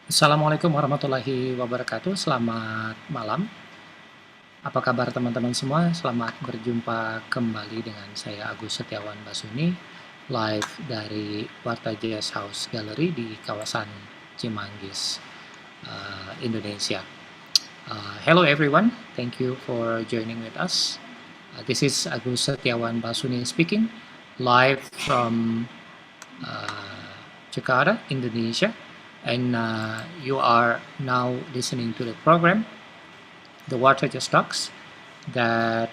Assalamualaikum warahmatullahi wabarakatuh. Selamat malam. Apa kabar teman-teman semua? Selamat berjumpa kembali dengan saya Agus Setiawan Basuni, live dari WartaJazz House Gallery di kawasan Cimanggis, Indonesia. Hello everyone. Thank you for joining with us. This is Agus Setiawan Basuni speaking, live from Jakarta, Indonesia. And you are now listening to the program, the WartaJazz Talks, that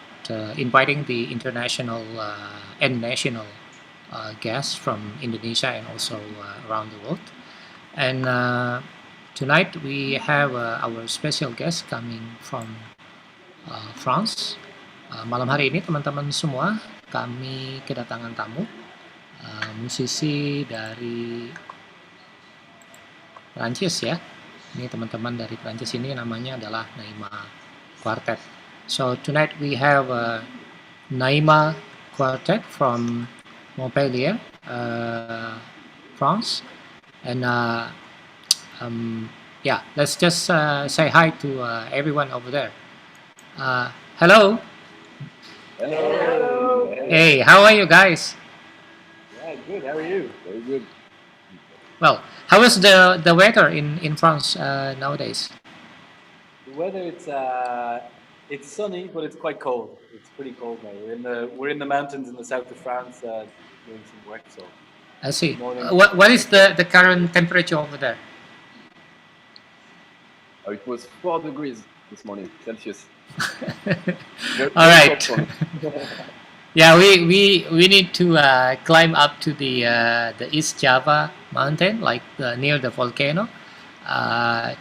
inviting the international and national guests from Indonesia and also around the world. And tonight we have our special guest coming from France. Malam hari ini teman-teman semua, kami kedatangan tamu, musisi dari Perancis ya. Ini teman-teman dari Perancis ini namanya adalah Naïma Quartet. So tonight we have Naïma Quartet from Montpellier, France. And yeah, let's just say hi to everyone over there. Hello. Hello. Hey, how are you guys? Yeah, good. How are you? Very good. Well, how is the weather in France nowadays? The weather, it's sunny, but it's quite cold. It's pretty cold now. We're in the mountains in the south of France doing some work. So I see. What is the current temperature over there? Oh, it was 4 degrees this morning, Celsius. All right. Yeah, we need to climb up to the East Java mountain, like near the volcano,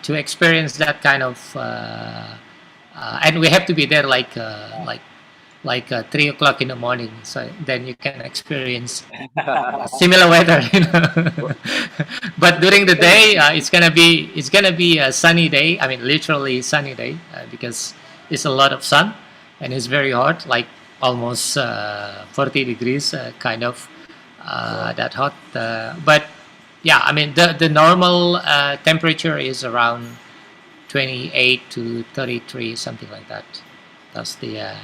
to experience that kind of. And we have to be there like 3 o'clock in the morning, so then you can experience similar weather. But during the day, it's gonna be a sunny day. I mean, literally sunny day because it's a lot of sun and it's very hot, like almost 40 degrees, kind of that hot. But yeah, I mean the normal temperature is around 28 to 33, something like that. That's the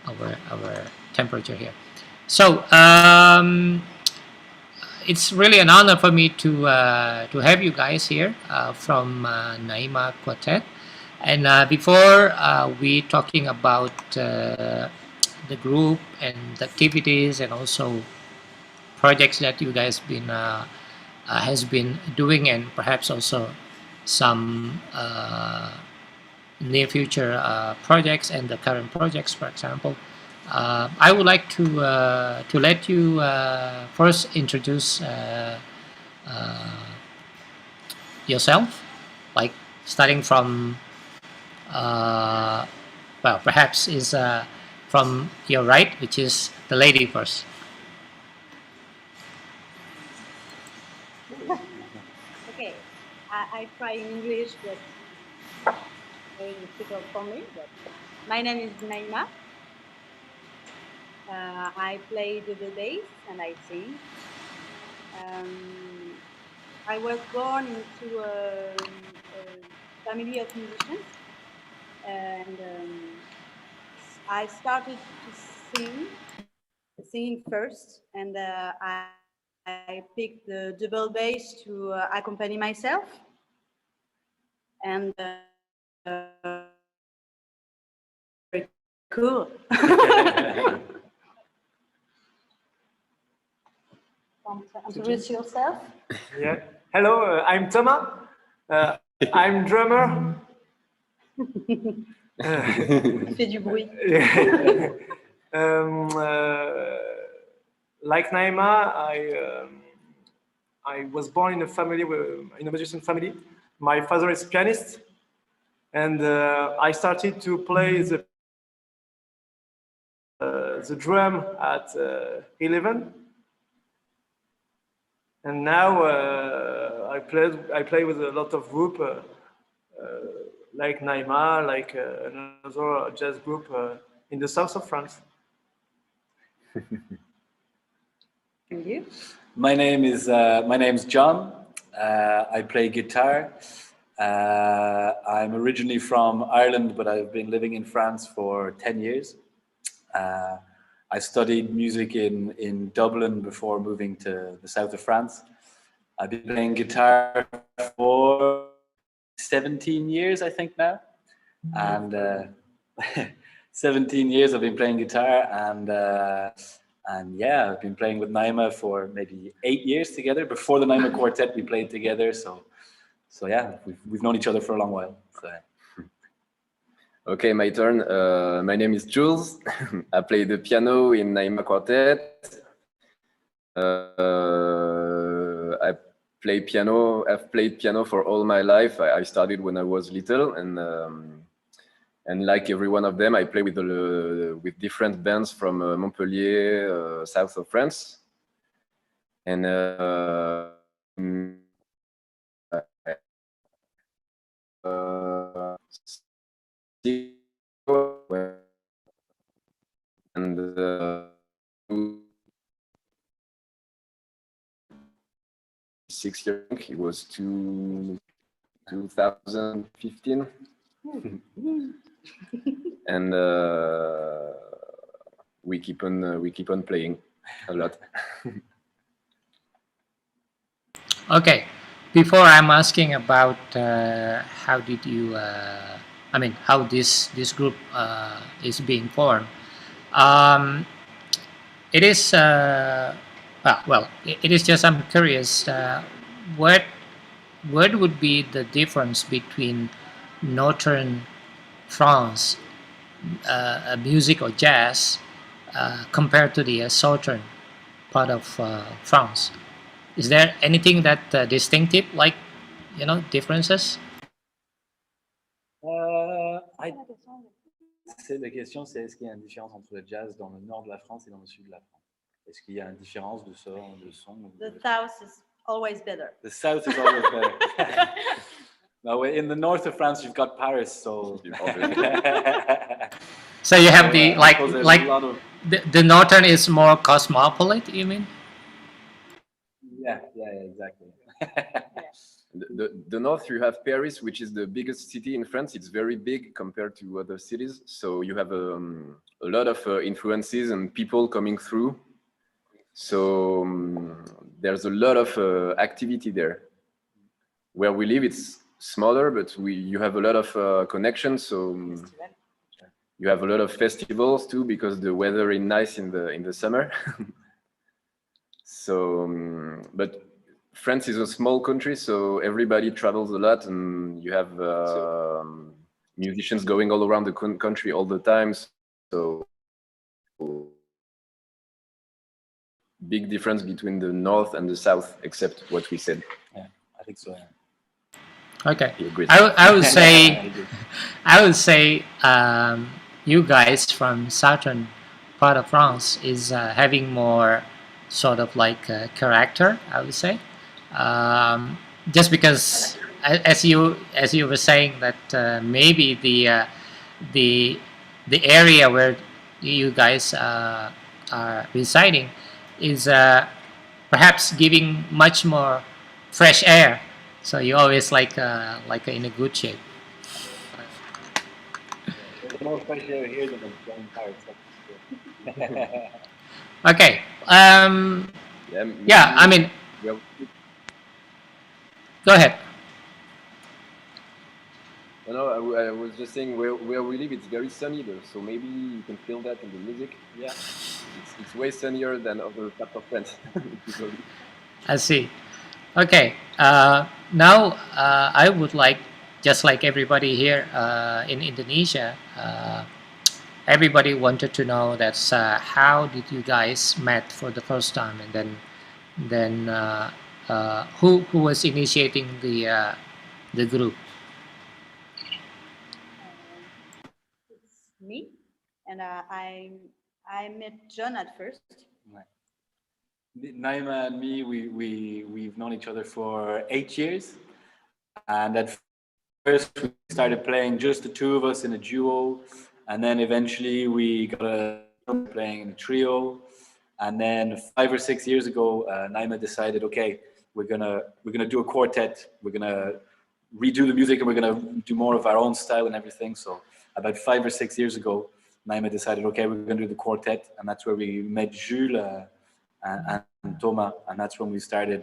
our temperature here. So it's really an honor for me to have you guys here from Naïma Quartet. And before we talking about the group and the activities and also projects that you guys has been doing, and perhaps also some near future projects and the current projects, for example, I would like to let you first introduce yourself, like starting from well, perhaps is from your right, which is the lady first. Okay, I try in English, but very difficult for me. But my name is Naïma. I play the bass and I sing. I was born into a family of musicians, and I started to sing first, and I picked the double bass to accompany myself, and very cool. Introduce yourself. Yeah. Hello, I'm Thomas. I'm drummer. Il fait du bruit. Like Naïma, I was born in a musician family. My father is pianist, and I started to play the drum at 11, and now I play with a lot of group. Like Naïma, like another jazz group in the south of France. And you? My name is John. I play guitar. I'm originally from Ireland, but I've been living in France for 10 years. I studied music in Dublin before moving to the south of France. I've been playing guitar for 17 years, I think now. And 17 years I've been playing guitar, and yeah, I've been playing with Naïma for maybe 8 years together. Before the Naïma Quartet, we played together. So yeah, we've known each other for a long while. So. Okay, my turn. My name is Jules. I play the piano in Naïma Quartet. I've played piano for all my life. I started when I was little, and like every one of them, I play with different bands from Montpellier, south of France. And and 6 years, it was 2015. And we keep on playing a lot. Okay, before I'm asking about how did you, how this group is being formed, it is it is just I'm curious, what would be the difference between northern France music or jazz compared to the southern part of France? Is there anything that distinctive, like, differences? La question, c'est est-ce qu'il y a une différence entre le jazz dans le nord de la France et dans le sud de la France? Est-ce qu'il y a une différence de son? The south is always better. The south is always better. No, in the north of France, you've got Paris, so. So you have the the northern is more cosmopolitan, you mean? Yeah, exactly. The north, you have Paris, which is the biggest city in France. It's very big compared to other cities. So you have a lot of influences and people coming through. So there's a lot of activity there. Where we live, it's smaller, but you have a lot of connections. So you have a lot of festivals too, because the weather is nice in the summer. So, but France is a small country, so everybody travels a lot, and you have musicians going all around the country all the time. So, big difference between the north and the south, except what we said. Yeah, I think so. Yeah. Okay, I would say, you guys from southern part of France is having more sort of like character, I would say, just because as you were saying that maybe the area where you guys are residing is perhaps giving much more fresh air, so you always like in a good shape. There's more fresh air here than in Paris. Okay. Yeah, I mean, go ahead. No, I was just saying where we live, it's very sunny there, so maybe you can feel that in the music. Yeah, it's way sunnier than other parts of France. I see. Okay. Now I would like, just like everybody here in Indonesia, everybody wanted to know that how did you guys met for the first time, and then who was initiating the group? It's me, and I met John at first. Naïma and me, we've known each other for 8 years, and at first we started playing just the two of us in a duo, and then eventually we got playing in a trio, and then 5 or 6 years ago, Naïma decided, okay, we're gonna do a quartet. We're gonna redo the music, and we're gonna do more of our own style and everything. So about 5 or 6 years ago, Naïma decided, okay, we're gonna do the quartet, and that's where we met Jules and Thomas, and that's when we started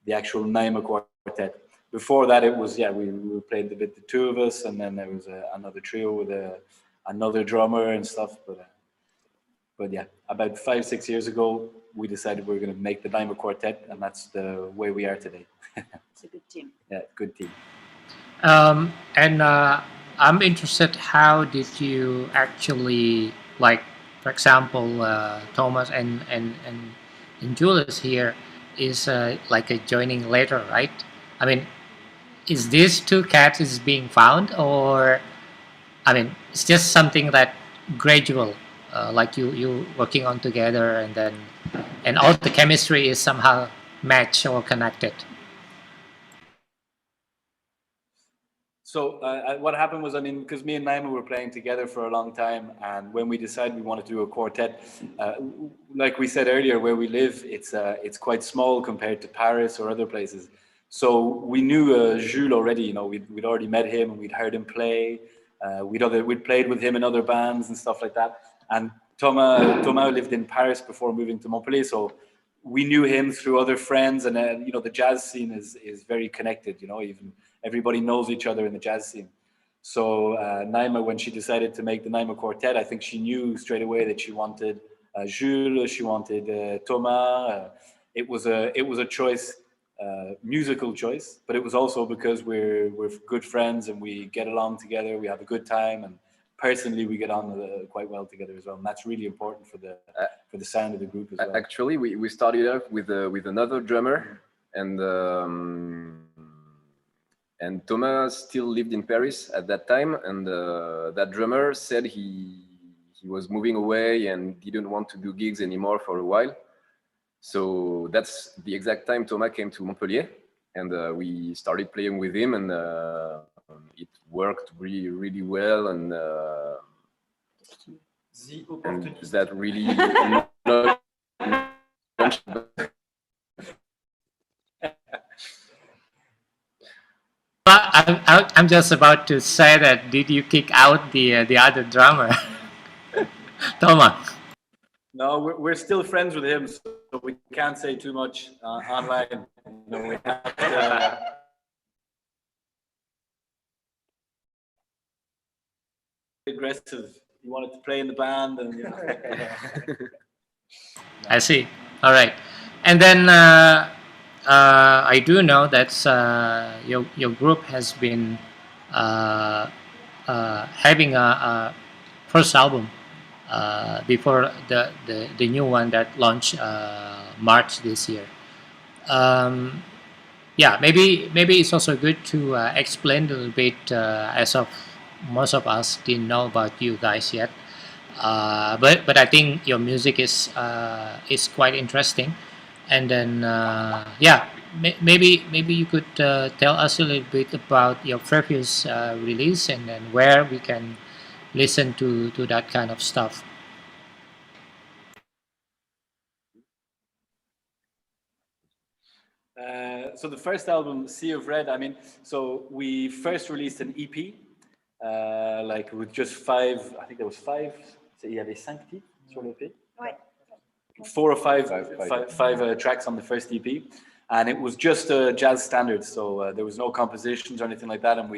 the actual Naïma Quartet. Before that, it was, yeah, we played a bit, the two of us, and then there was another trio with another drummer and stuff. But yeah, about 5, 6 years ago, we decided we were going to make the Naïma Quartet, and that's the way we are today. It's a good team. Yeah, good team. I'm interested, how did you actually, like, for example, Thomas and Julius here is like a joining later, right? I mean, is these two cats is being found, or I mean, it's just something that gradual, like you working on together, and all the chemistry is somehow matched or connected. So what happened was, I mean, because me and Naïma were playing together for a long time, and when we decided we wanted to do a quartet, like we said earlier, where we live, it's quite small compared to Paris or other places. So we knew Jules already. You know, we'd already met him, and we'd heard him play. We'd played with him in other bands and stuff like that. And Thomas lived in Paris before moving to Montpellier, so we knew him through other friends. And you know, the jazz scene is very connected. You know, even everybody knows each other in the jazz scene. So Naïma, when she decided to make the Naïma Quartet, I think she knew straight away that she wanted Jules, she wanted Thomas. It was a choice. Musical choice, but it was also because we're good friends and we get along together, we have a good time, and personally we get on quite well together as well, and that's really important for the sound of the group as well. Actually, we started off with another drummer, and Thomas still lived in Paris at that time, and that drummer said he was moving away and didn't want to do gigs anymore for a while. So that's the exact time Thomas came to Montpellier, and we started playing with him, and it worked really, really well, and that really I'm just about to say that, did you kick out the other drummer, Thomas? No, we're still friends with him, so we can't say too much online. You know, we have to, aggressive. He wanted to play in the band, and you know. I see. All right, and then I do know that your group has been having a first album before the new one that launched March this year. Yeah, maybe it's also good to explain a little bit, as of most of us didn't know about you guys yet. But I think your music is quite interesting, and then yeah, maybe you could tell us a little bit about your previous release, and then where we can listen to that kind of stuff. So the first album, Sea of Red, I mean, so we first released an EP, like with just 5, I think there was 5, il y avait 5 titres sur l'EP. Ouais. 4 or 5 tracks on the first EP, and it was just jazz standards, so there was no compositions or anything like that, and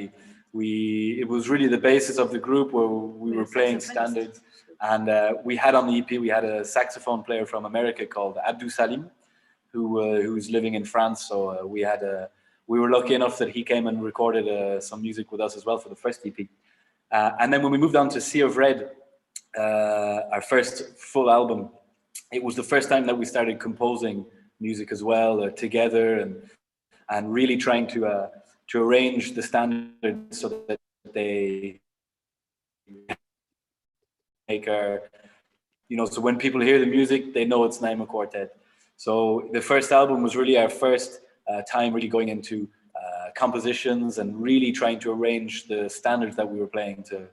it was really the basis of the group, where we were playing standards. And we had on the EP, we had a saxophone player from America called Agus Setiawan, who's living in France. So we were lucky enough that he came and recorded some music with us as well for the first EP. And then when we moved on to Sea of Red, our first full album, it was the first time that we started composing music as well, together, and really trying to arrange the standards so that they make our, you know, so when people hear the music, they know it's Naïma Quartet. So the first album was really our first time really going into compositions and really trying to arrange the standards that we were playing to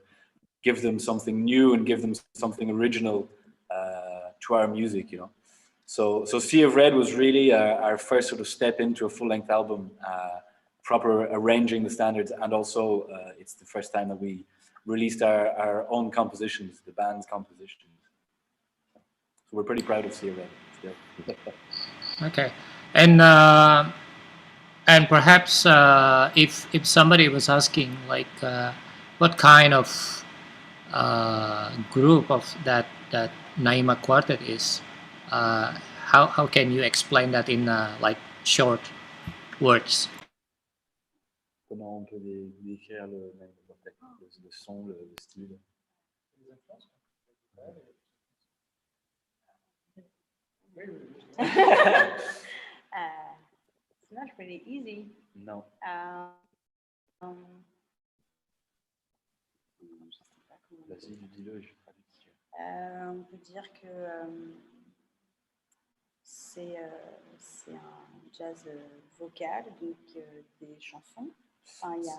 give them something new and give them something original to our music, you know. So Sea of Red was really our first sort of step into a full-length album, proper arranging the standards, and also it's the first time that we released our own compositions, the band's compositions. So we're pretty proud of Sea of Red still. Okay, and perhaps if somebody was asking like what kind of group of that Naïma Quartet is, how can you explain that in like short words? Comment on peut décrire le son, le style? It's not really easy. No. Vas-y, dis-le, je traduis. On peut dire que c'est un jazz vocal, donc des chansons. Enfin, il y a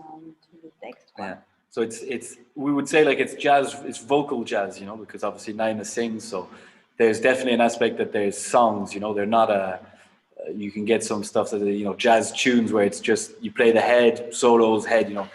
le texte. Quoi. Yeah. So it's we would say like it's jazz, it's vocal jazz, you know, because obviously Naïma sings, so there's definitely an aspect that there's songs, you know, they're not you can get some stuff that, you know, jazz tunes where it's just, you play the head, solos, head, you know.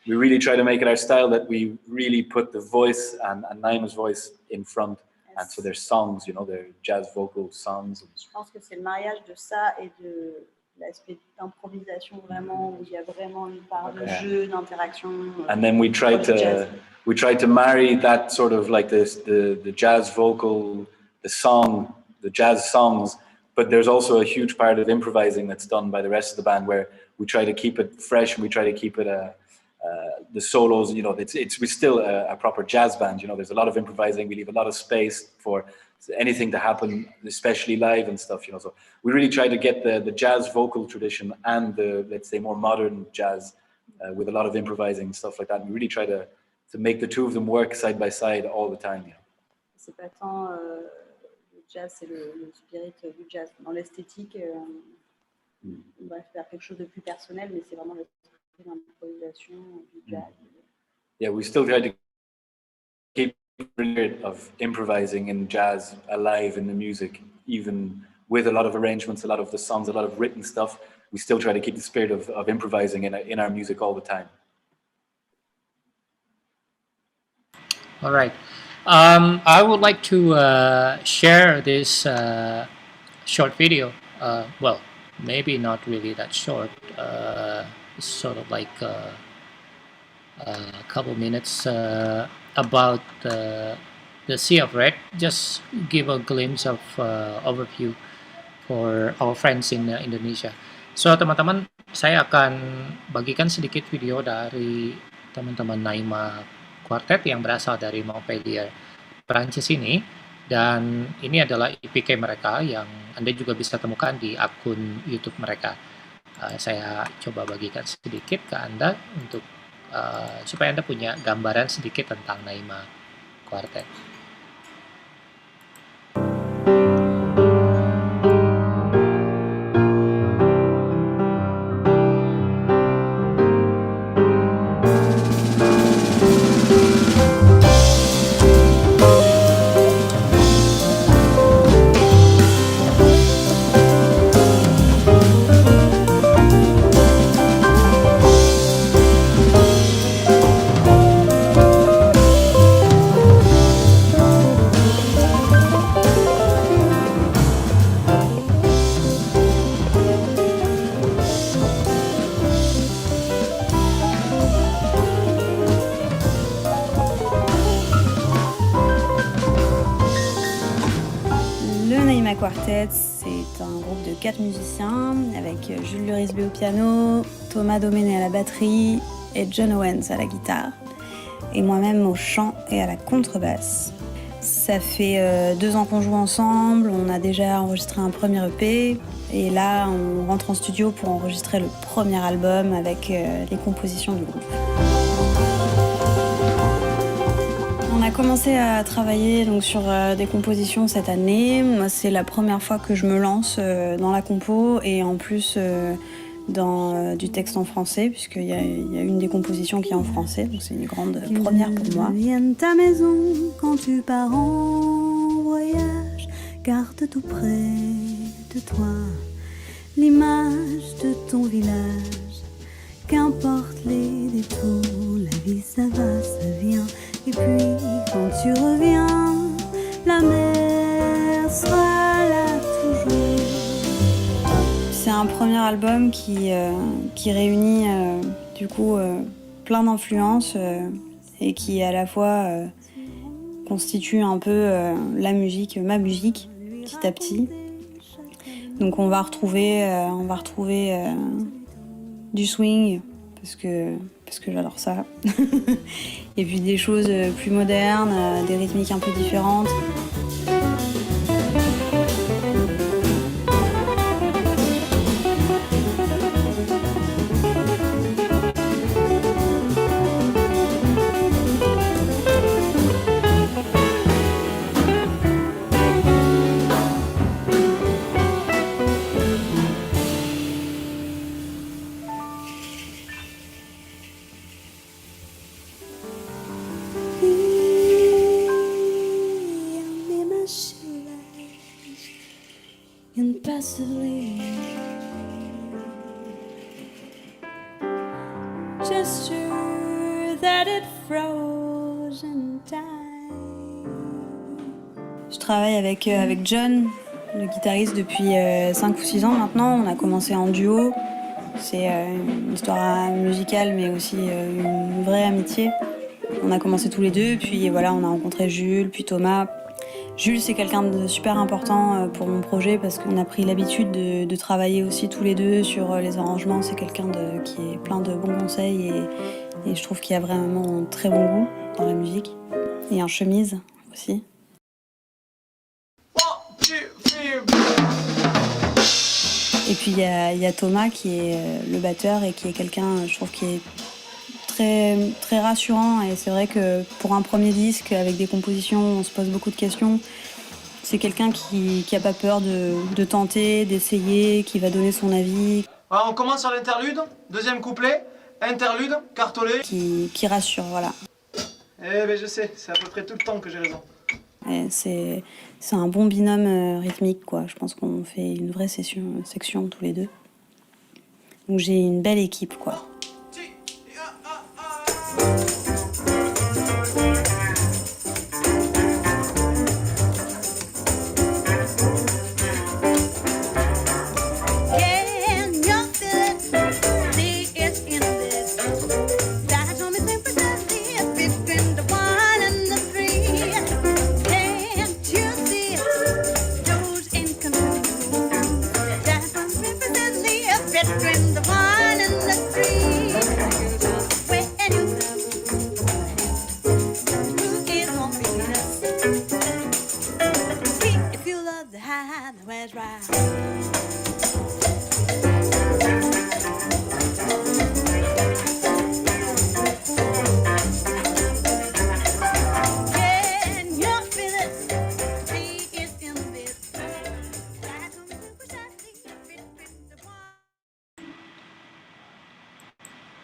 We really try to make it our style that we really put the voice and Naïma's voice in front. Yes. And so there's songs, you know, they're jazz vocal songs. Je pense que c'est le mariage de ça et de l'aspect d'improvisation vraiment, où il y a vraiment une part de jeu, d'interaction. And then we tried to marry that sort of like the jazz vocal, the song, the jazz songs, but there's also a huge part of improvising that's done by the rest of the band where we try to keep it fresh and we try to keep it the solos, you know, we're still a proper jazz band, you know, there's a lot of improvising, we leave a lot of space for anything to happen, especially live and stuff, you know, so we really try to get the jazz vocal tradition and the, let's say, more modern jazz with a lot of improvising and stuff like that, and we really try to make the two of them work side by side all the time, you know. C'est pas tant le jazz, c'est le spirit du jazz. Dans l'esthétique, on va faire quelque chose de plus personnel, mais c'est vraiment l'esprit d'improvisation du jazz. Yeah, we still try to keep the spirit of improvising in jazz alive in the music, even with a lot of arrangements, a lot of the songs, a lot of written stuff. We still try to keep the spirit of improvising in our music all the time. All right. I would like to share this short video. Well, maybe not really that short. It's sort of like a couple minutes about the Sea of Red. Just give a glimpse of overview for our friends in Indonesia. So teman-teman, saya akan bagikan sedikit video dari teman-teman Naïma Quartet yang berasal dari Montpellier Perancis ini, dan ini adalah IPK mereka yang Anda juga bisa temukan di akun YouTube mereka. Saya coba bagikan sedikit ke Anda untuk supaya Anda punya gambaran sedikit tentang Naïma Quartet. Quartet, c'est un groupe de 4 musiciens avec Jules Le Risbé au piano, Thomas Doméné à la batterie et John Owens à la guitare, et moi-même au chant et à la contrebasse. Ça fait 2 ans qu'on joue ensemble, on a déjà enregistré un premier EP et là on rentre en studio pour enregistrer le premier album avec les compositions du groupe. On a commencé à travailler donc, sur des compositions cette année. Moi, c'est la première fois que je me lance dans la compo et en plus dans du texte en français, puisqu'il y a une des compositions qui est en français, donc c'est une grande première pour moi. Vienne ta maison quand tu pars en voyage, garde tout près de toi l'image de ton village. Qu'importe les détours, la vie ça va, ça vient. Et puis quand tu reviens, la mer sera là toujours. C'est un premier album qui réunit du coup plein d'influences et qui à la fois constitue un peu la musique, ma musique, petit à petit. Donc on va retrouver du swing parce que j'adore ça. Et puis des choses plus modernes, des rythmiques un peu différentes. Je travaille avec John, le guitariste, depuis 5 ou 6 ans maintenant. On a commencé en duo. C'est une histoire musicale, mais aussi une vraie amitié. On a commencé tous les deux, puis voilà, on a rencontré Jules, puis Thomas. Jules, c'est quelqu'un de super important pour mon projet parce qu'on a pris l'habitude de travailler aussi tous les deux sur les arrangements. C'est quelqu'un qui est plein de bons conseils et je trouve qu'il a vraiment un très bon goût dans la musique. Et en chemise aussi. Et puis il y a Thomas qui est le batteur et qui est quelqu'un, je trouve, qui est très, très rassurant. Et c'est vrai que pour un premier disque, avec des compositions, on se pose beaucoup de questions. C'est quelqu'un qui n'a pas peur de tenter, d'essayer, qui va donner son avis. Alors on commence sur l'interlude, deuxième couplet, interlude, cartolé. Qui rassure, voilà. Eh ben je sais, c'est à peu près tout le temps que j'ai raison. Et c'est un bon binôme rythmique, quoi. Je pense qu'on fait une vraie section tous les deux. Donc j'ai une belle équipe, quoi.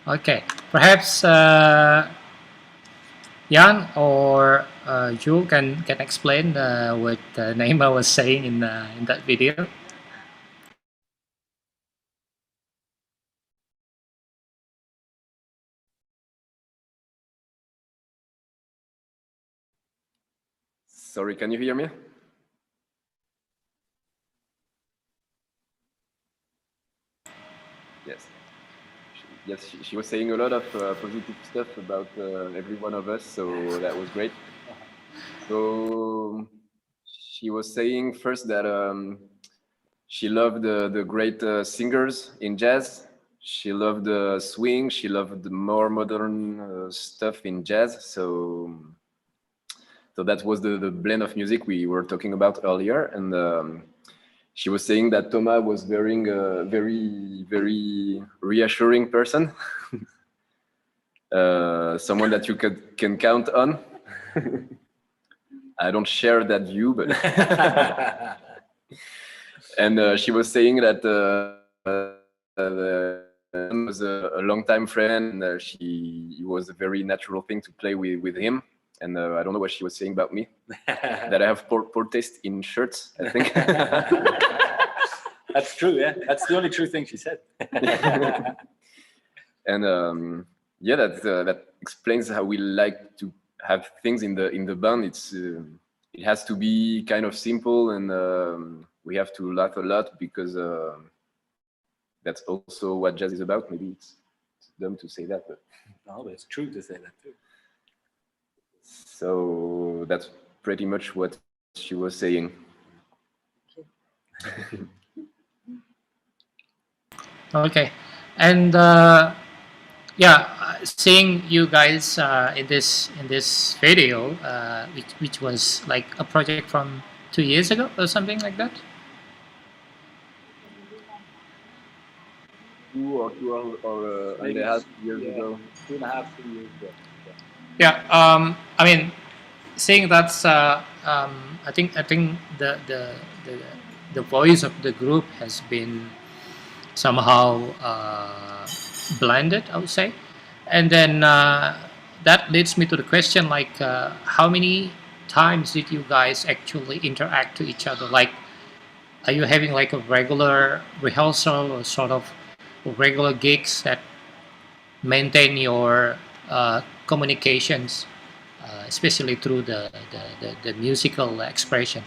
Okay, perhaps Jan or Jules can explain what Naïma was saying in that video. Sorry, can you hear me? Yes. Yes, she was saying a lot of positive stuff about every one of us, so that was great. So she was saying first that she loved the great singers in jazz. She loved the swing. She loved the more modern stuff in jazz. So that was the blend of music we were talking about earlier. And she was saying that Thomas was very, very reassuring person. Someone that you can count on. I don't share that view, but and she was saying that was a longtime friend. And it was a very natural thing to play with him. And I don't know what she was saying about me, that I have poor taste in shirts, I think. That's true, yeah. That's the only true thing she said. And yeah, that explains how we like to have things in the band. It has to be kind of simple, and we have to laugh a lot, because that's also what jazz is about. Maybe it's dumb to say that, but no, but it's true to say that too. So that's pretty much what she was saying. Okay, and yeah, seeing you guys in this video, which was like a project from 2 years ago or something like that. 2 or and a half years ago. 2.5, 3 years ago. Yeah, I mean, seeing that's I think the voice of the group has been somehow blended, I would say, and then that leads me to the question, like, how many times did you guys actually interact to each other? Like, are you having like a regular rehearsal or sort of regular gigs that maintain your communications, especially through the musical expression?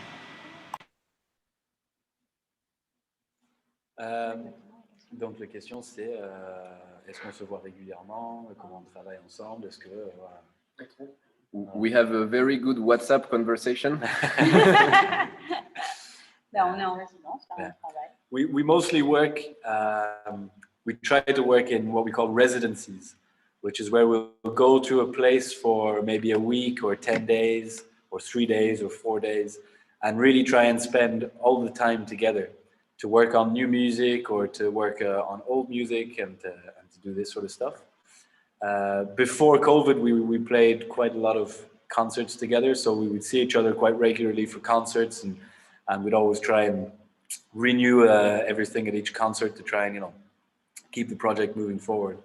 Donc la question c'est est-ce qu'on se voit régulièrement, comment on travaille ensemble, est-ce que voilà. We have a very good WhatsApp conversation. Ben, on est en résidence, là, on travaille. We mostly work, we try to work in what we call residencies, which is where we'll go to a place for maybe a week or 10 days or 3 days or 4 days, and really try and spend all the time together to work on new music or to work on old music and to do this sort of stuff. Before COVID, we played quite a lot of concerts together, so we would see each other quite regularly for concerts, and we'd always try and renew everything at each concert to try and, you know, keep the project moving forward.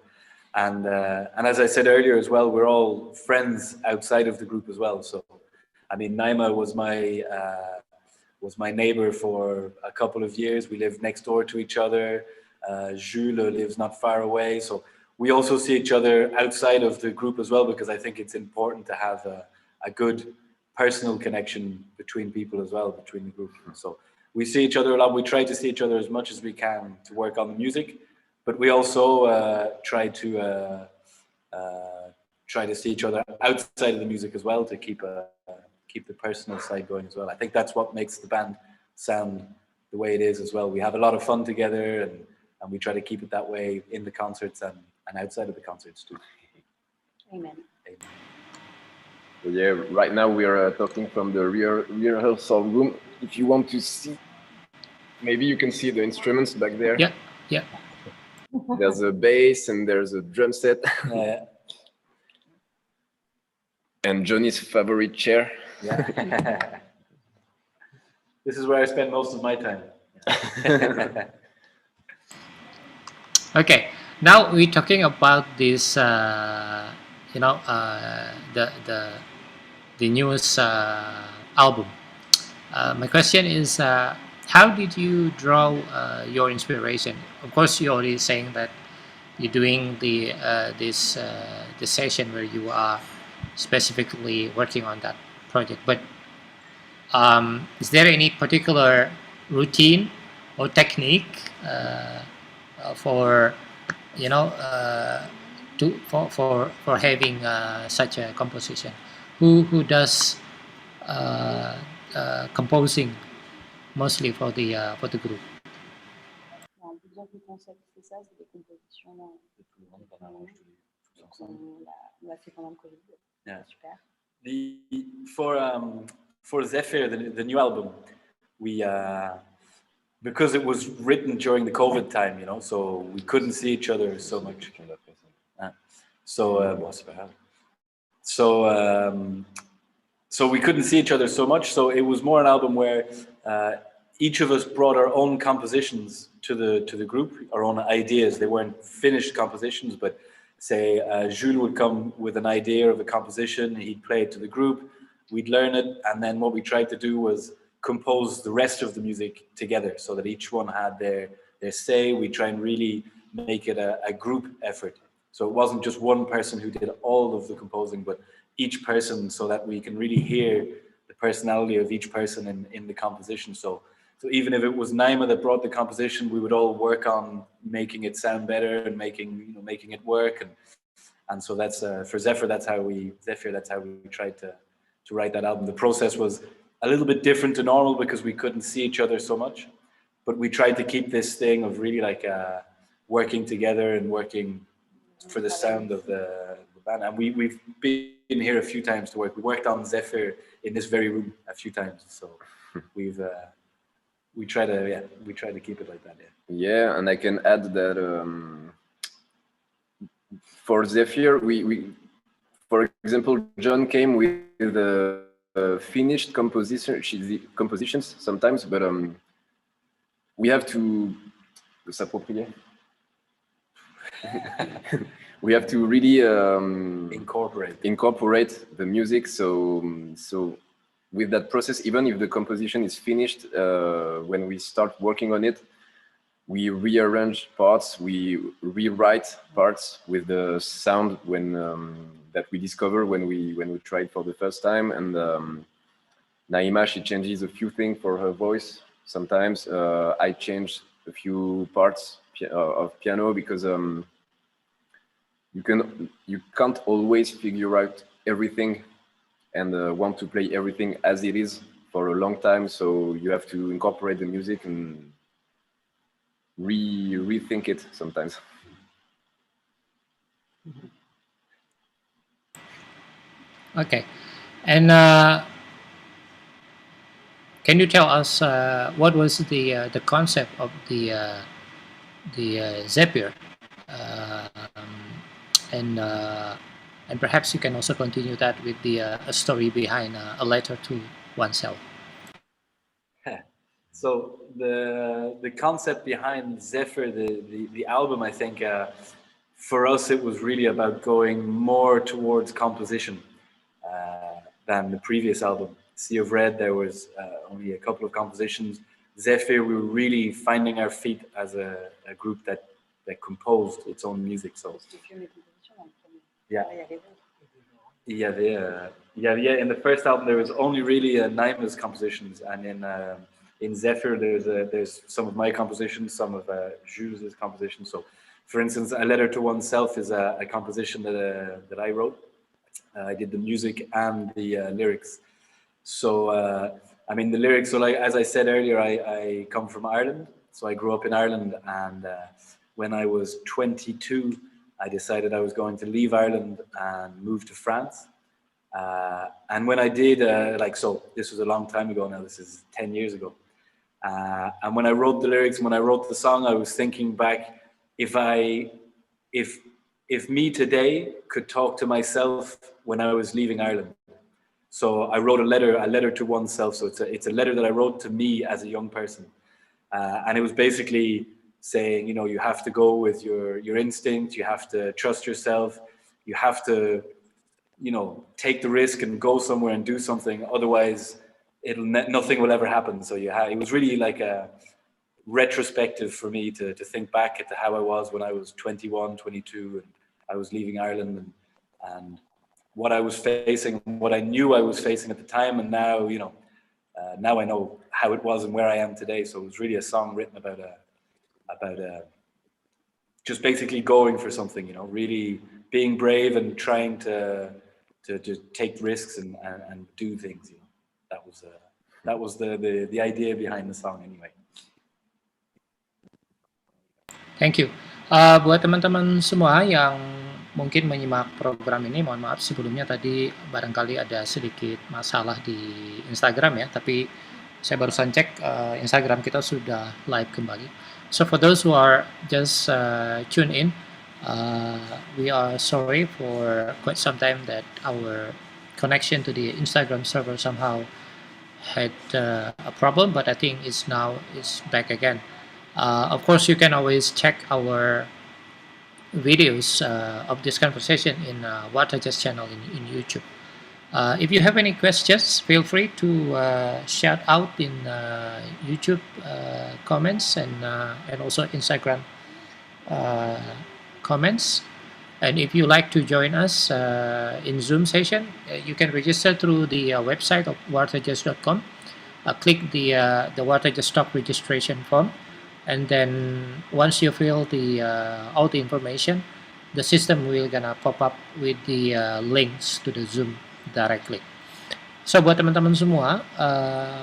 And as I said earlier as well, we're all friends outside of the group as well. So, I mean, Naïma was my neighbor for a couple of years. We lived next door to each other. Jules lives not far away. So we also see each other outside of the group as well, because I think it's important to have a good personal connection between people as well, between the group. So we see each other a lot. We try to see each other as much as we can to work on the music, but we also try to see each other outside of the music as well, to keep the personal side going as well. I think that's what makes the band sound the way it is as well. We have a lot of fun together, and we try to keep it that way in the concerts and outside of the concerts too. Amen. So yeah, right now we are talking from the rehearsal room. If you want to see, maybe you can see the instruments back there. Yeah, yeah. There's a bass and there's a drum set. And Johnny's favorite chair. Yeah. This is where I spend most of my time. Okay, now we're talking about this, the newest album. My question is, how did you draw your inspiration? Of course, you're already saying that you're doing this session where you are specifically working on that project, but is there any particular routine or technique for having such a composition? Who does composing mostly for the group? On peut dire que le concept c'est ça, c'est des compositions on l'a fait pendant le Covid. Yeah. Super. For Zephyr, the new album, we because it was written during the COVID time, you know, so we couldn't see each other so much. So we couldn't see each other so much. So it was more an album where each of us brought our own compositions to the group, our own ideas. They weren't finished compositions, but say Jules would come with an idea of a composition, he'd play it to the group, we'd learn it, and then what we tried to do was compose the rest of the music together so that each one had their say. We try and really make it a group effort. So it wasn't just one person who did all of the composing, but each person, so that we can really hear the personality of each person in the composition. So even if it was Naïma that brought the composition, we would all work on making it sound better and making it work. And so that's for Zephyr. That's how we tried to write that album. The process was a little bit different to normal because we couldn't see each other so much, but we tried to keep this thing of really like working together and working for the sound of the band. And we've been here a few times to work. We worked on Zephyr in this very room a few times. So we try to keep it like that. Yeah, and I can add that for Zephyr, we for example, John came with finished compositions sometimes, but we have to s'approprier. We have to really incorporate the music. So with that process, even if the composition is finished, when we start working on it, we rearrange parts, we rewrite parts with the sound that we discover when we try it for the first time. And Naïma, she changes a few things for her voice. Sometimes I change a few parts of piano because you can't always figure out everything and want to play everything as it is for a long time. So you have to incorporate the music and rethink it sometimes. Okay, and can you tell us what was the concept of the Zephyr, and perhaps you can also continue that with the a story behind a letter to oneself. So the concept behind Zephyr, the album, I think for us it was really about going more towards composition than the previous album. Sea of Red, there was only a couple of compositions. Zephyr, we were really finding our feet as a group that composed its own music. So yeah, in the first album there was only really Naïma's compositions, and in Zephyr there's some of my compositions, some of Jules' compositions. So for instance, A Letter to Oneself is a composition that I wrote. I did the music and the lyrics. So I mean, the lyrics, so like as I said earlier, I come from Ireland, so I grew up in Ireland, and when I was 22 I decided I was going to leave Ireland and move to France. And when I did, so this was a long time ago now, this is 10 years ago. And when I wrote the lyrics, when I wrote the song, I was thinking back, if me today could talk to myself when I was leaving Ireland. So I wrote a letter to oneself. So it's a letter that I wrote to me as a young person. And it was basically saying, you have to go with your instinct, you have to trust yourself, you have to, take the risk and go somewhere and do something. Otherwise, nothing will ever happen. So it was really like a retrospective for me to think back at how I was when I was 21, 22, and I was leaving Ireland, and what I was facing, what I knew I was facing at the time, and now, now I know how it was and where I am today. So it was really a song written about just basically going for something, really being brave and trying to take risks and do things. That was the idea behind the song anyway. Thank you. Buat teman-teman semua yang mungkin menyimak program ini, mohon maaf sebelumnya tadi barangkali ada sedikit masalah di Instagram ya, tapi saya barusan cek Instagram kita sudah live kembali. So for those who are just tuned in, we are sorry for quite some time that our connection to the Instagram server somehow had a problem, but I think it's back again. Of course, you can always check our videos of this conversation in WartaJazz channel in YouTube. If you have any questions, feel free to shout out in YouTube comments and also Instagram comments. And if you like to join us in Zoom session, you can register through the website of WartaJazz.com. Click the WartaJazz stock registration form, and then once you fill the all the information, the system will gonna pop up with the links to the Zoom directly. So buat teman-teman semua,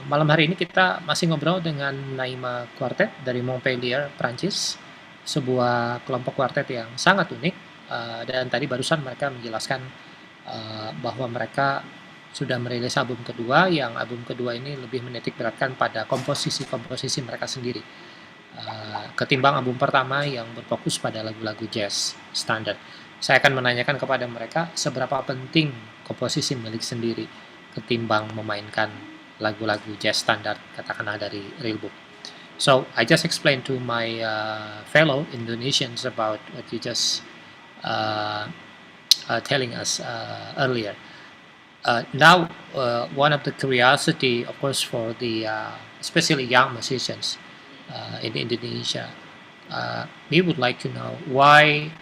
malam hari ini kita masih ngobrol dengan Naïma Quartet dari Montpellier Perancis, sebuah kelompok quartet yang sangat unik. Dan tadi barusan mereka menjelaskan bahwa mereka sudah merilis album kedua, yang album kedua ini lebih menitik beratkan pada komposisi-komposisi mereka sendiri, ketimbang album pertama yang berfokus pada lagu-lagu jazz standar. Saya akan menanyakan kepada mereka seberapa penting komposisi milik sendiri ketimbang memainkan lagu-lagu jazz standar, katakanlah dari real book. So I just explained to my fellow Indonesians about what you just telling us earlier. Now, one of the curiosity, of course, for the especially young musicians in Indonesia, we would like to know why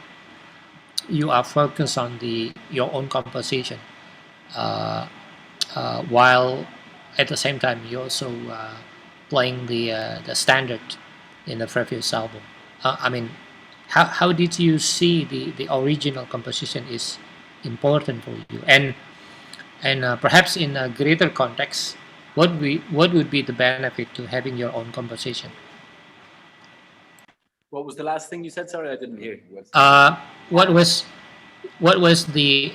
you are focused on your own composition, while at the same time you also playing the standard in the previous album. I mean, how did you see the original composition is important for you, and perhaps in a greater context, what would be the benefit to having your own composition? What was the last thing you said? Sorry, I didn't hear. What was the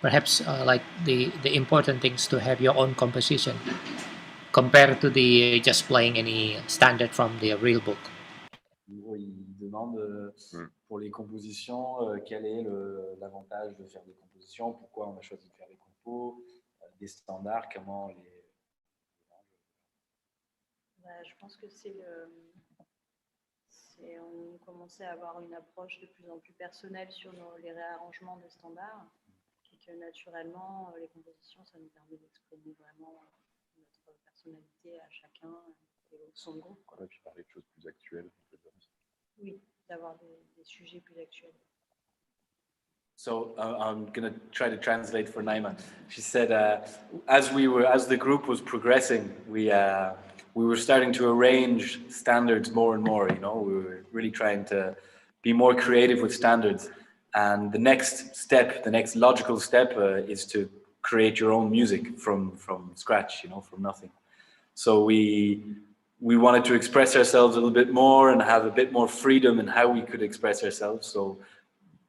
perhaps like the important things to have your own composition compared to the just playing any standard from the real book? Il demande pour les compositions, quel est l'avantage de faire des compositions, pourquoi on a choisi de faire des compos, des standards, comment les... Je pense que on commençait à avoir une approche de plus en plus personnelle sur les réarrangements de standards, et que naturellement, les compositions, ça nous permet d'exprimer vraiment notre personnalité à chacun et son groupe. Ouais, puis parler de choses plus actuelles. Oui, d'avoir des sujets plus actuels. So I'm going to try to translate for Naïma. She said, as the group was progressing, we were starting to arrange standards more and more. You know, we were really trying to be more creative with standards. And the next step, the next logical step, is to create your own music from scratch. You know, from nothing. So we wanted to express ourselves a little bit more and have a bit more freedom in how we could express ourselves. So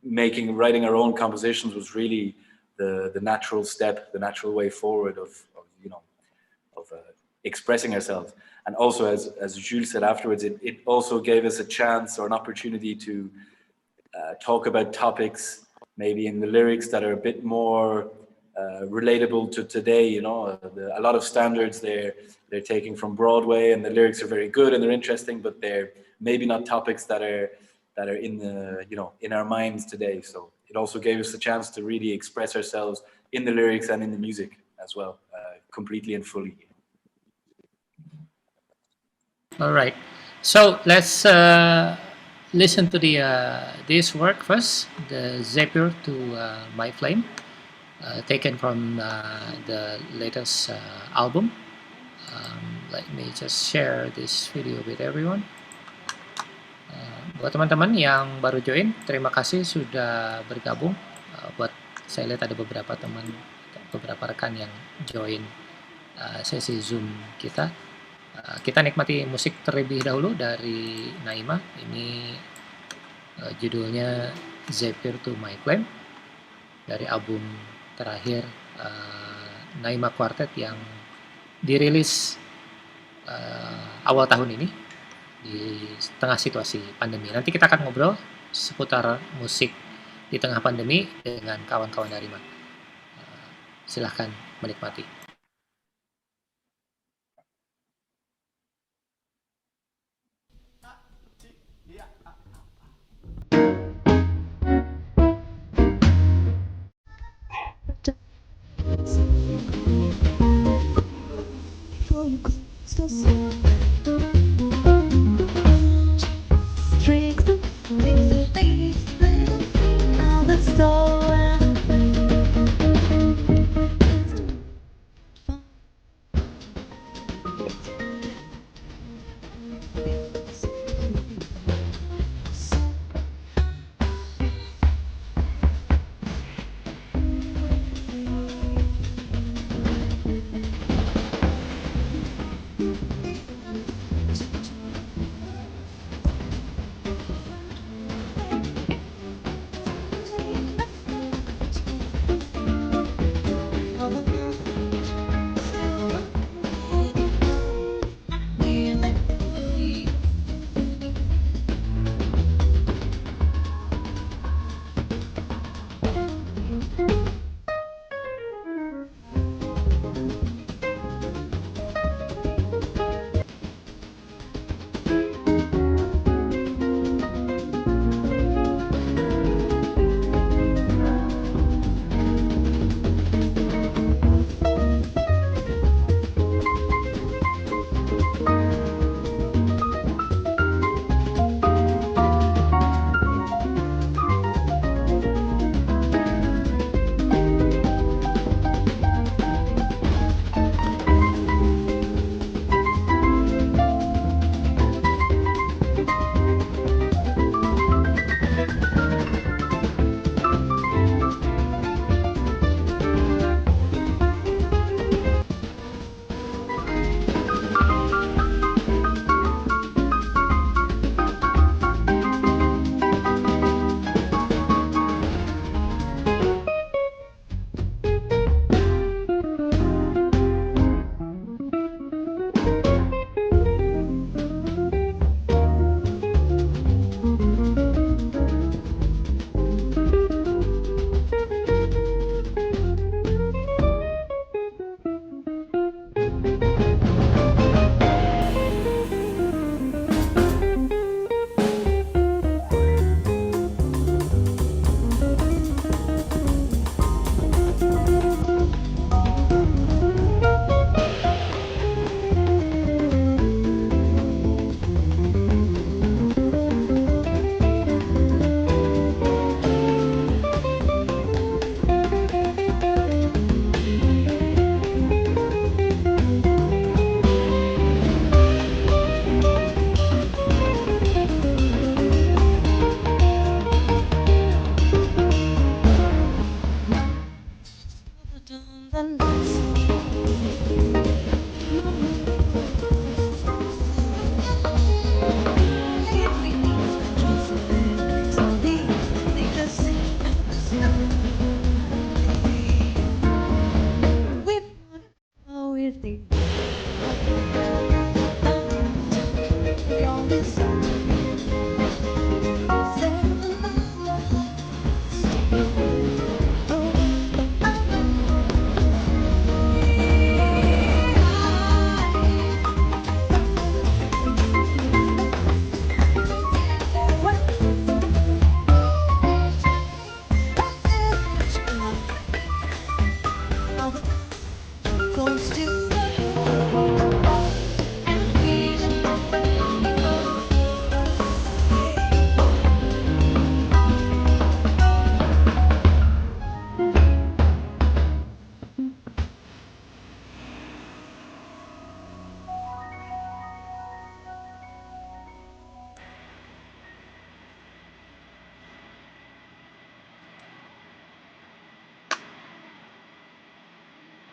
writing our own compositions was really the natural step, the natural way forward of expressing ourselves. And also, as Jules said afterwards, it also gave us a chance or an opportunity to talk about topics maybe in the lyrics that are a bit more relatable to today. You know, a lot of standards they're taking from Broadway, and the lyrics are very good and they're interesting, but they're maybe not topics that are in in our minds today. So it also gave us the chance to really express ourselves in the lyrics and in the music as well, completely and fully. All right, so let's listen to this work first, the Zephyr to My Flame, taken from the latest album. Let me just share this video with everyone. Buat teman-teman yang baru join, terima kasih sudah bergabung. Buat saya lihat ada beberapa rekan yang join sesi Zoom kita. Kita nikmati musik terlebih dahulu dari Naïma. Ini judulnya Zephyr to My Flame dari album terakhir Naïma Quartet yang dirilis awal tahun ini di tengah situasi pandemi. Nanti kita akan ngobrol seputar musik di tengah pandemi dengan kawan-kawan Naïma. Silahkan menikmati.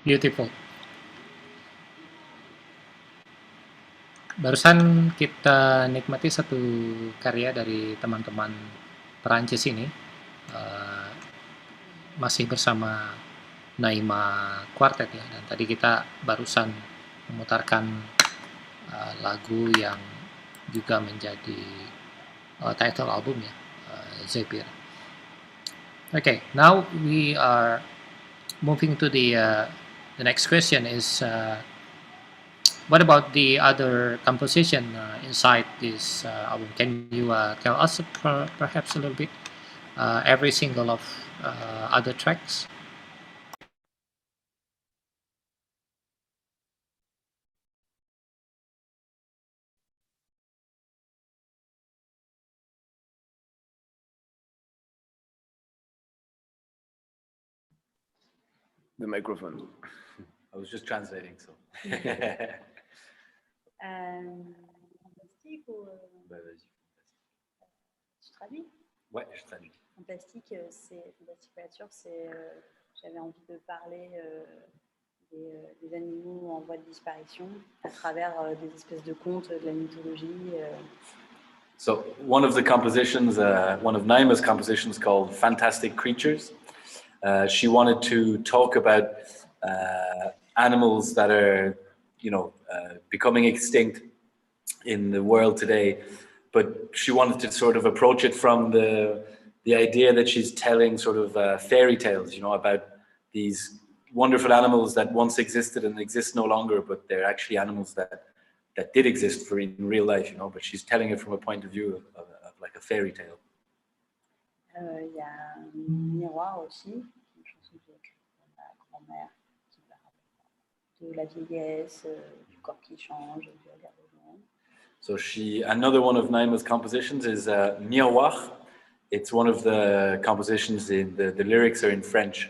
Beautiful. Barusan kita nikmati satu karya dari teman-teman Perancis ini, masih bersama Naïma Quartet ya, dan tadi kita barusan memutarkan lagu yang juga menjadi title album ya, Zephyr. Okay, now we are moving to the next question is what about the other composition inside this album? Can you tell us perhaps a little bit every single of other tracks? The microphone. I was just translating, so. Fantastique ou Vas-y. tu traduis? Ouais, je traduis. Fantastique, c'est fantastique nature, c'est j'avais envie de parler des animaux en voie de disparition à travers des espèces de contes, de la mythologie. So one of the compositions, one of Naïma's compositions called Fantastic Creatures, she wanted to talk about animals that are, becoming extinct in the world today, but she wanted to sort of approach it from the idea that she's telling sort of fairy tales, about these wonderful animals that once existed and exist no longer, but they're actually animals that did exist in real life, but she's telling it from a point of view of like a fairy tale. Il y a un miroir aussi, une chanson que j'ai écrite pour ma grand-mère qui parle de la vieillesse, du corps qui change, du regard des gens. So another one of Naïma's compositions is Miroir. It's one of the compositions the lyrics are in French,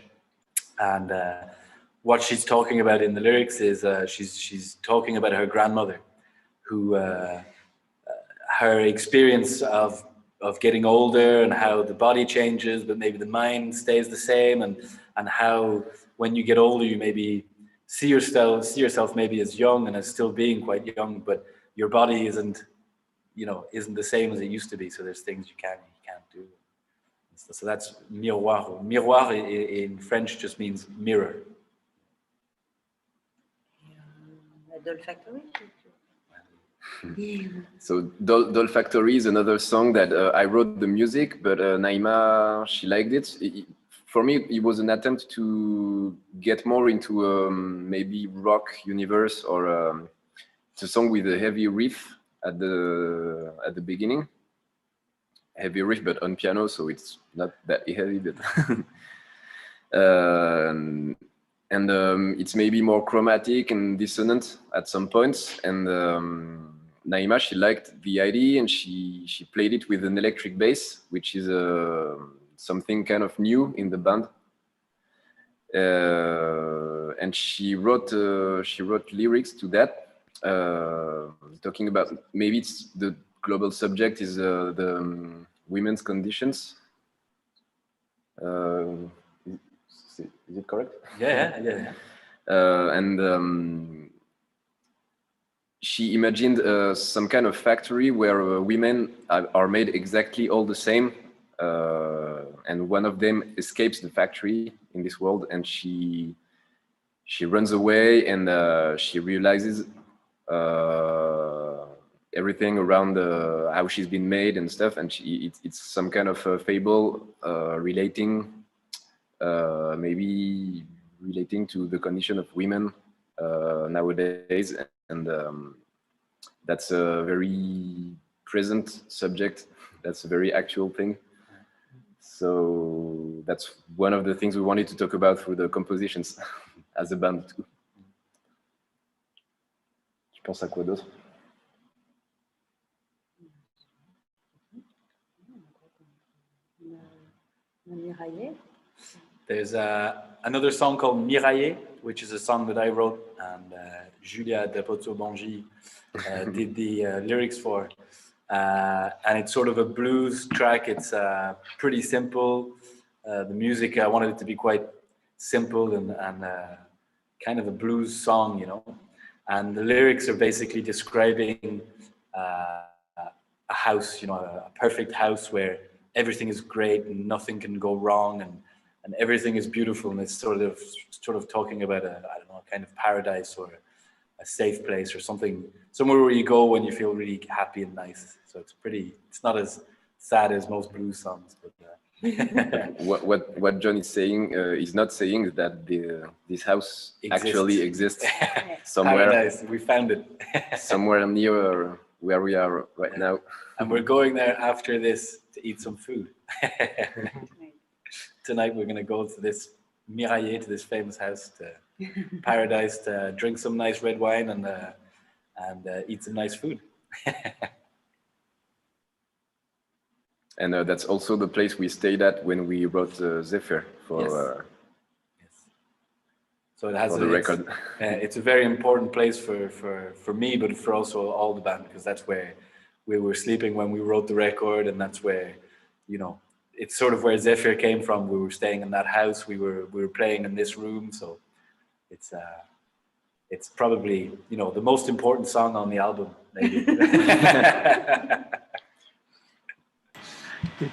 and what she's talking about in the lyrics is she's talking about her grandmother, who her experience of getting older and how the body changes, but maybe the mind stays the same, and how when you get older you maybe see yourself maybe as young and as still being quite young, but your body isn't the same as it used to be. So there's things you can't do. So that's miroir. Miroir in French just means mirror. Doll Factory. So Doll Factory is another song that I wrote the music, but Naïma, she liked it. For me, it was an attempt to get more into maybe rock universe, or it's a song with a heavy riff at the beginning. Heavy riff, but on piano, so it's not that heavy. But it's maybe more chromatic and dissonant at some points. And Naïma, she liked the idea, and she played it with an electric bass, which is something kind of new in the band. And she wrote lyrics to that, talking about, maybe it's the global subject is the women's conditions. Is it correct? Yeah. And she imagined some kind of factory where women are made exactly all the same, and one of them escapes the factory in this world, and she runs away, and she realizes everything around how she's been made and stuff, and it's some kind of fable maybe relating to the condition of women nowadays, and that's a very present subject. That's a very actual thing. So that's one of the things we wanted to talk about through the compositions as a band too. Tu penses à quoi d'autre? There's another song called Miraillé, which is a song that I wrote, and Julia Depozzo-Bongi did the lyrics for. And it's sort of a blues track. It's pretty simple. The music, I wanted it to be quite simple and kind of a blues song, you know, and the lyrics are basically describing a house, you know, a perfect house where everything is great and nothing can go wrong, and everything is beautiful, and it's sort of talking about a, I don't know, a kind of paradise or a safe place or something, somewhere where you go when you feel really happy and nice. So it's not as sad as most blues songs, but what John is saying is not saying that this house actually exists somewhere. Paradise, we found it. Somewhere near where we are right now. And we're going there after this to eat some food. Tonight we're going to go to this Miraillet, to this famous house, to paradise, to drink some nice red wine and eat some nice food. And that's also the place we stayed at when we wrote Zephyr for. Yes. So it has the record. It's a very important place for me, but for also all the band, because that's where we were sleeping when we wrote the record, and that's where, you know, it's sort of where Zephyr came from. We were staying in that house. We were playing in this room, so it's probably, you know, the most important song on the album, maybe. Good.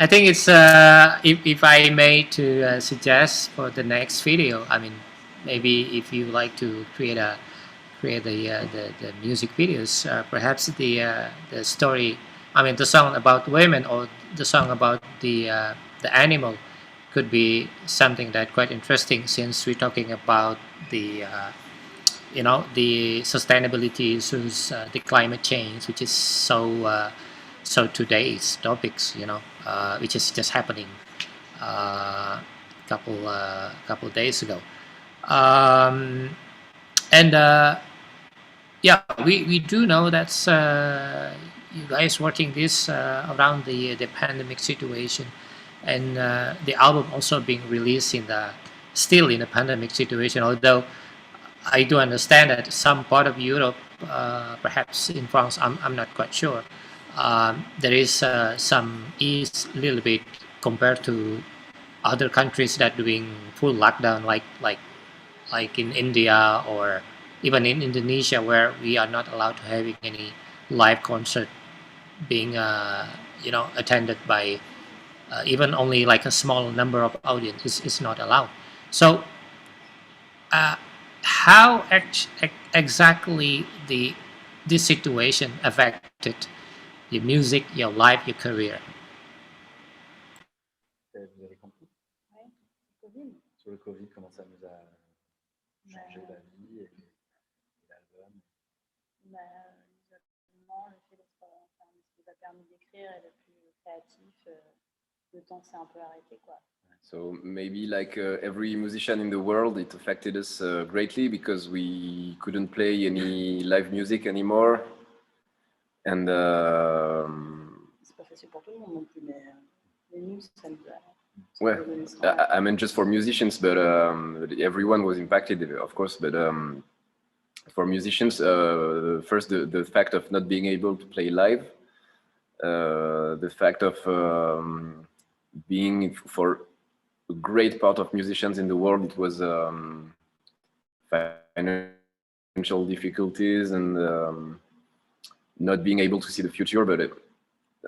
I think it's if I may to suggest for the next video. I mean, maybe if you like to create the music videos, perhaps the story. I mean, the song about women or the song about the animal could be something that quite interesting, since we're talking about the you know, the sustainability issues, the climate change, which is so today's topics, you know, which is just happening couple days ago, yeah, we do know that's you guys working this around the pandemic situation, and the album also being released still in the pandemic situation, although I do understand that some part of Europe, perhaps in France, I'm not quite sure, there is some ease a little bit compared to other countries that doing full lockdown, like in India or even in Indonesia, where we are not allowed to having any live concert being you know, attended by even only like a small number of audience is not allowed. So how exactly this situation affected your music, your life, your career? Vous avez compris? Ouais, Covid. Sur le Covid, comment ça nous a changé la vie et l'album? L'isolement, le fait d'être enfermé, ce qui nous a permis d'écrire et d'être plus créatif, le temps s'est un peu arrêté, quoi. So maybe like every musician in the world, it affected us greatly because we couldn't play any live music anymore. And C'est pas facile pour tout le monde non plus, mais nous, ça nous a... well, I mean just for musicians, but everyone was impacted, of course. But for musicians, first the fact of not being able to play live, the fact of being, for a great part of musicians in the world, it was financial difficulties and not being able to see the future. But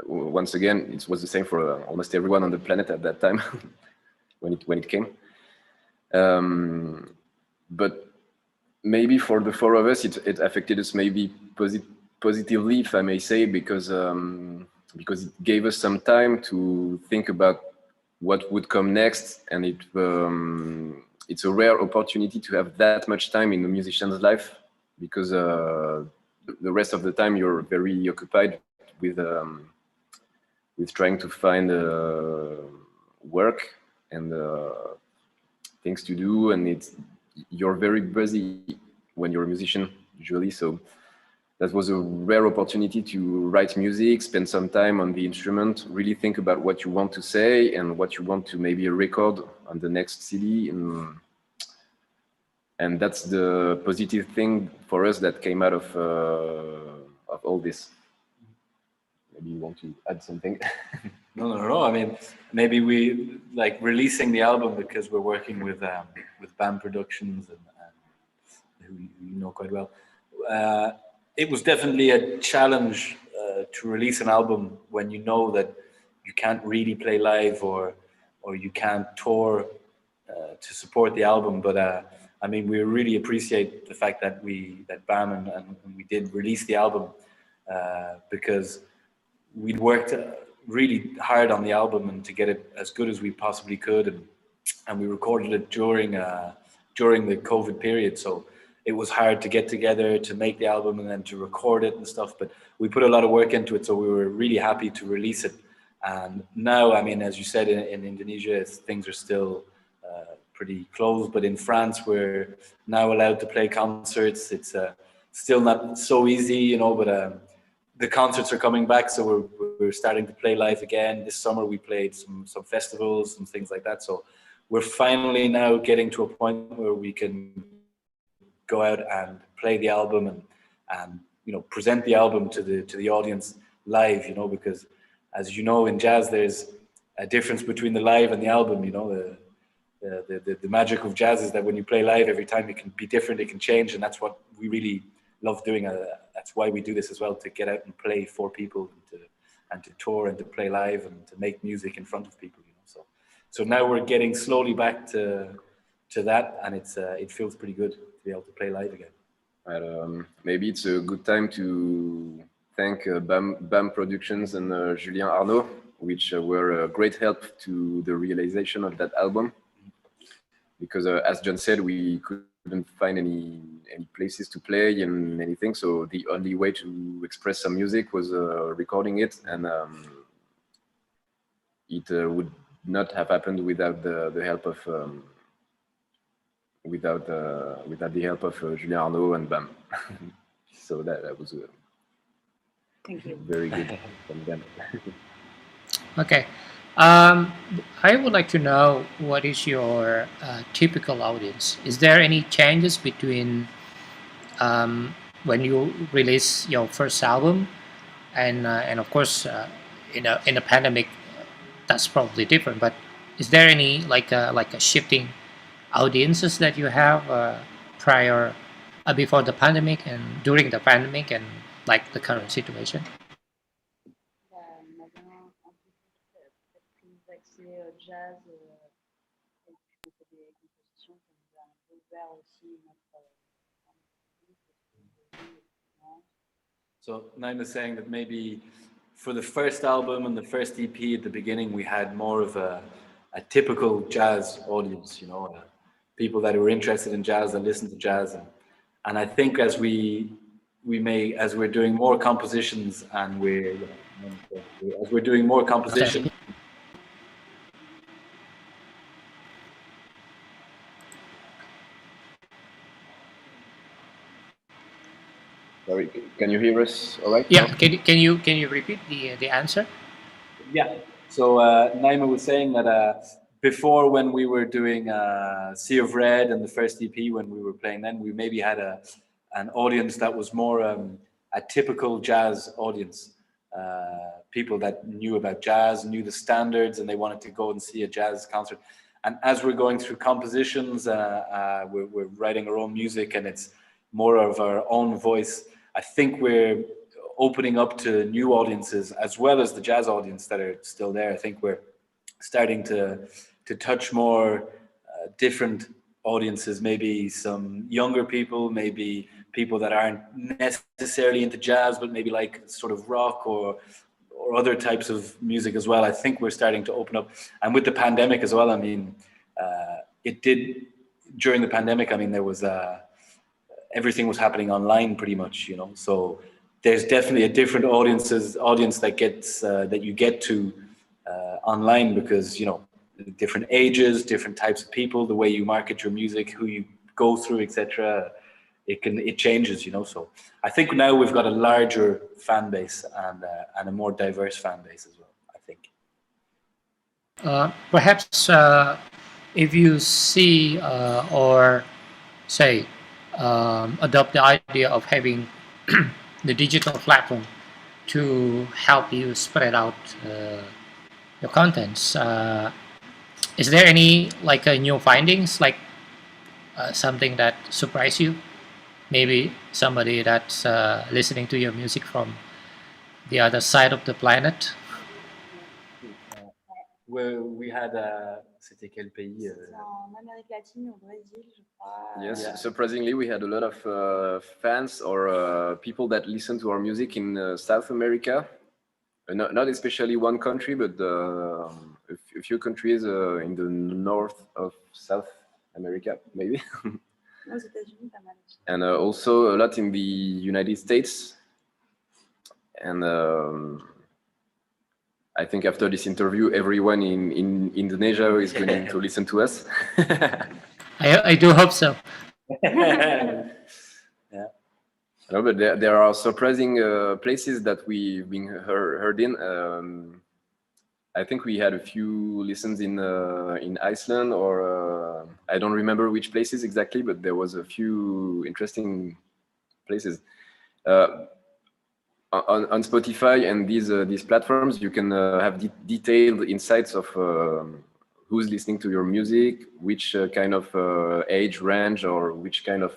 once again, it was the same for almost everyone on the planet at that time when it came. But maybe for the four of us, it affected us maybe positively, if I may say, because it gave us some time to think about what would come next, and it's a rare opportunity to have that much time in a musician's life, because the rest of the time you're very occupied with trying to find work and things to do, and you're very busy when you're a musician usually. So that was a rare opportunity to write music, spend some time on the instrument, really think about what you want to say and what you want to maybe record on the next CD. And that's the positive thing for us that came out of all this. Maybe you want to add something? No. I mean, maybe we like releasing the album because we're working with band productions and who you know quite well. It was definitely a challenge to release an album when you know that you can't really play live or you can't tour to support the album. But I mean, we really appreciate the fact that BAM and we did release the album because we'd worked really hard on the album and to get it as good as we possibly could, and we recorded it during the COVID period. So it was hard to get together to make the album and then to record it and stuff. But we put a lot of work into it, so we were really happy to release it. And now, I mean, as you said, in Indonesia, things are still pretty closed. But in France, we're now allowed to play concerts. It's still not so easy, you know, but the concerts are coming back, so we're starting to play live again. This summer we played some festivals and things like that. So we're finally now getting to a point where we can go out and play the album and you know, present the album to the audience live, you know, because as you know, in jazz there's a difference between the live and the album. You know, the magic of jazz is that when you play live, every time it can be different, it can change, and that's what we really love doing. That's why we do this as well, to get out and play for people and to tour and to play live and to make music in front of people, you know. So now we're getting slowly back to that, and it feels pretty good to be able to play live again. Right, maybe it's a good time to thank BAM Productions and Julien Arnaud, which were a great help to the realization of that album. Because as John said, we couldn't find any places to play and anything, so the only way to express some music was recording it, and it would not have happened without the help of without the help of Julien Arnaud and BAM. So that was Thank you. very good from them. Okay. I would like to know, what is your typical audience? Is there any changes between when you release your first album and of course in a pandemic, that's probably different. But is there any like a shifting audiences that you have prior, before the pandemic and during the pandemic and like the current situation? On a bien un peu peut-être plus axé jazz et puis on fait des compositions qui nous a un peu ouvert aussi notre So Naima's saying that maybe for the first album and the first EP at the beginning, we had more of a typical jazz audience, you know, people that were interested in jazz and listen to jazz. And I think as we're doing more compositions and as we're doing more composition. Sorry, can you hear us all right? Yeah, can you repeat the answer? Yeah. So Naïma was saying that before, when we were doing Sea of Red and the first EP, when we were playing then, we maybe had an audience that was more a typical jazz audience. People that knew about jazz, knew the standards, and they wanted to go and see a jazz concert. And as we're going through compositions, we're writing our own music, and it's more of our own voice. I think we're opening up to new audiences as well as the jazz audience that are still there. I think we're starting to touch more different audiences, maybe some younger people, maybe people that aren't necessarily into jazz, but maybe like sort of rock or other types of music as well. I think we're starting to open up. And with the pandemic as well, I mean, it did, during the pandemic, I mean, there was everything was happening online pretty much, you know. So there's definitely a different audience that gets that you get to online, because, you know, different ages, different types of people, the way you market your music, who you go through, etc. It changes, you know. So I think now we've got a larger fan base and a more diverse fan base as well, I think. Perhaps if you see or say adopt the idea of having the digital platform to help you spread out your contents, is there any like new findings, like something that surprised you maybe somebody that's listening to your music from the other side of the planet. We had c'était quel pays? C'est en Amérique latine, au Brésil, je crois. Yes, Yeah. surprisingly, we had a lot of fans or people that listen to our music in South America. Not especially one country, but a few countries in the north of South America, maybe. Aux États-Unis, pas mal aussi. And also a lot in the United States. And I think after this interview, everyone in Indonesia is going to listen to us. I do hope so. No, but there are surprising places that we've been heard in. I think we had a few listens in Iceland, or I don't remember which places exactly, but there was a few interesting places. On Spotify and these platforms, you can have detailed insights of who's listening to your music, which kind of age range, or which kind of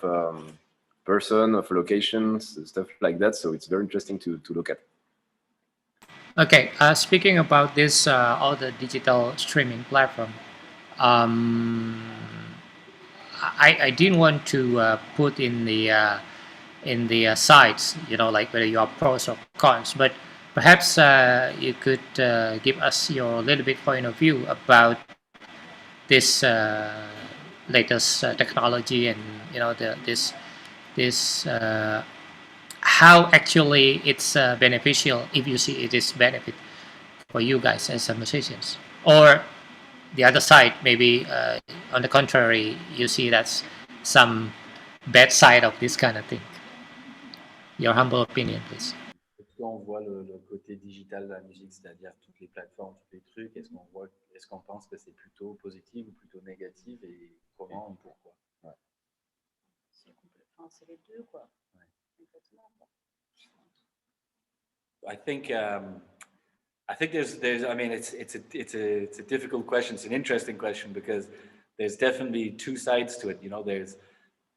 person, of locations, stuff like that. So it's very interesting to look at. Okay, speaking about this, all the digital streaming platform, I didn't want to put in the sides, like whether you are pros or cons, but perhaps you could give us your little bit point of view about this latest technology, and this how actually it's beneficial, if you see it is benefit for you guys as musicians, or the other side, maybe on the contrary, you see that's some bad side of this kind of thing. Your humble opinion, please. Est-ce qu'on voit le côté digital de la musique, c'est-à-dire toutes les plateformes, tous les trucs, est-ce qu'on pense que c'est plutôt positif ou plutôt négatif, et comment ou pourquoi? Ouais. C'est les deux, quoi. Ouais. Complètement, quoi. I think there's I mean it's a difficult question. It's an interesting question because there's definitely two sides to it. There's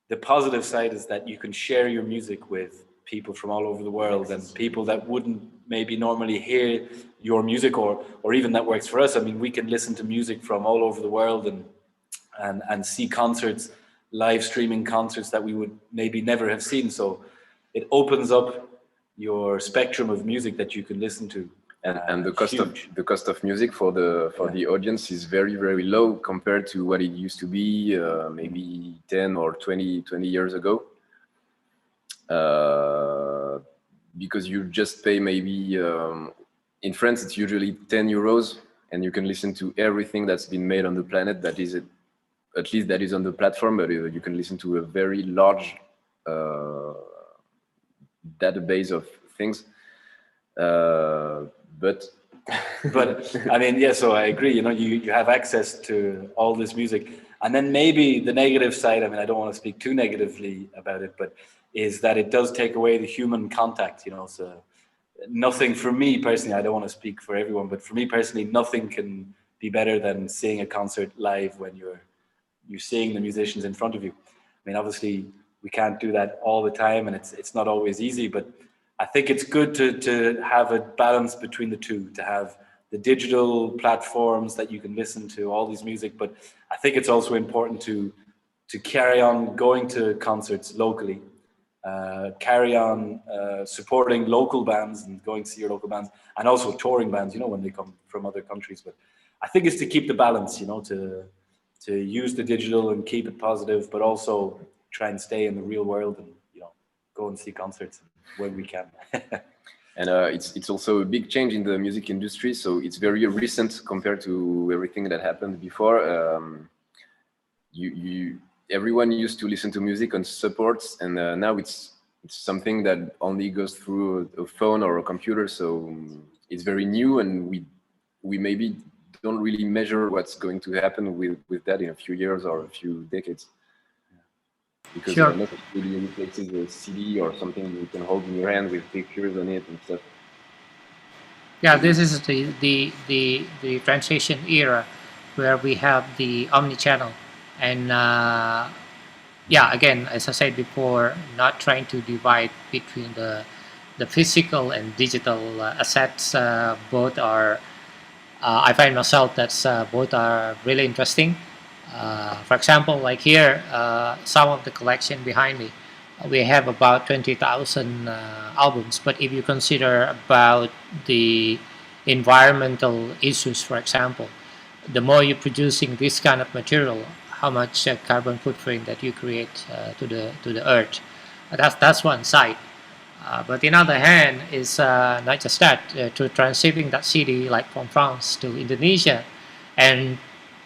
the positive side is that you can share your music with people from all over the world, and people that wouldn't maybe normally hear your music, or even that works for us. I mean, we can listen to music from all over the world and see concerts, live streaming concerts that we would maybe never have seen. So it opens up your spectrum of music that you can listen to. And the cost of music for the audience is very, very low compared to what it used to be maybe 10 or 20 years ago. Because you just pay maybe in France it's usually 10 euros, and you can listen to everything that's been made on the planet, that is at least that is on the platform, but you can listen to a very large database of things. But I mean, yeah, so I agree, you have access to all this music. And then maybe the negative side, I mean, I don't want to speak too negatively about it, but is that it does take away the human contact, so nothing, for me personally, I don't want to speak for everyone, but for me personally, nothing can be better than seeing a concert live when you're seeing the musicians in front of you. I mean, obviously we can't do that all the time, and it's not always easy, but I think it's good to have a balance between the two, to have the digital platforms that you can listen to all these music, but I think it's also important to carry on going to concerts locally, carry on supporting local bands and going to see your local bands, and also touring bands, when they come from other countries. But I think it's to keep the balance, to use the digital and keep it positive, but also try and stay in the real world and go and see concerts when we can. And it's also a big change in the music industry, so it's very recent compared to everything that happened before. Everyone used to listen to music on supports, and now it's something that only goes through a phone or a computer, so it's very new, and we maybe don't really measure what's going to happen with that in a few years or a few decades. Because sure. Not really replaces a CD or something you can hold in your hand with pictures on it and stuff. Yeah, this is the transition era where we have the omni-channel, and yeah, again, as I said before, not trying to divide between the physical and digital assets. Both are, I find myself that both are really interesting. For example, like here, some of the collection behind me, we have about 20,000 albums. But if you consider about the environmental issues, for example, the more you're producing this kind of material, how much carbon footprint that you create to the earth. That's one side. But in other hand, is not just that. To transhipping that CD, like from France to Indonesia, and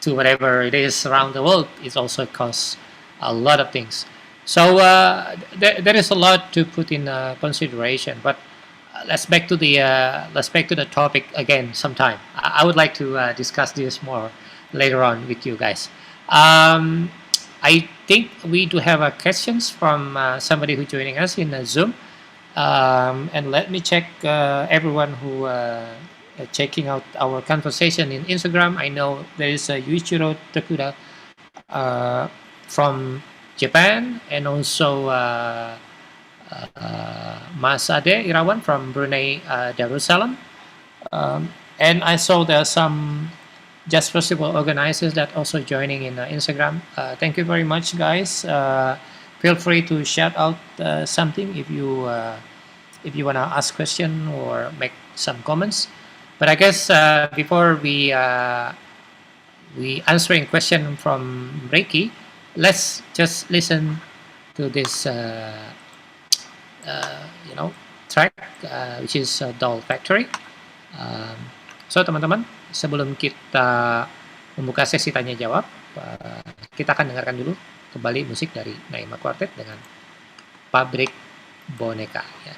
to whatever it is around the world, it also costs a lot of things. So there is a lot to put in consideration. But let's back to the topic again sometime. I would like to discuss this more later on with you guys. I think we do have questions from somebody who joining us in Zoom. And let me check everyone who checking out our conversation in Instagram. I know there is a Yuichiro Takuda from Japan, and also Mas Ade Irawan from Brunei Darussalam. And I saw there are some jazz festival organizers that also joining in Instagram. Thank you very much, guys. Feel free to shout out something if you wanna ask question or make some comments. But I guess before we answering question from Reiki, let's just listen to this track which is Doll Factory. So teman-teman, sebelum kita membuka sesi tanya jawab, kita akan dengarkan dulu kembali musik dari Naïma Quartet dengan Pabrik Boneka ya.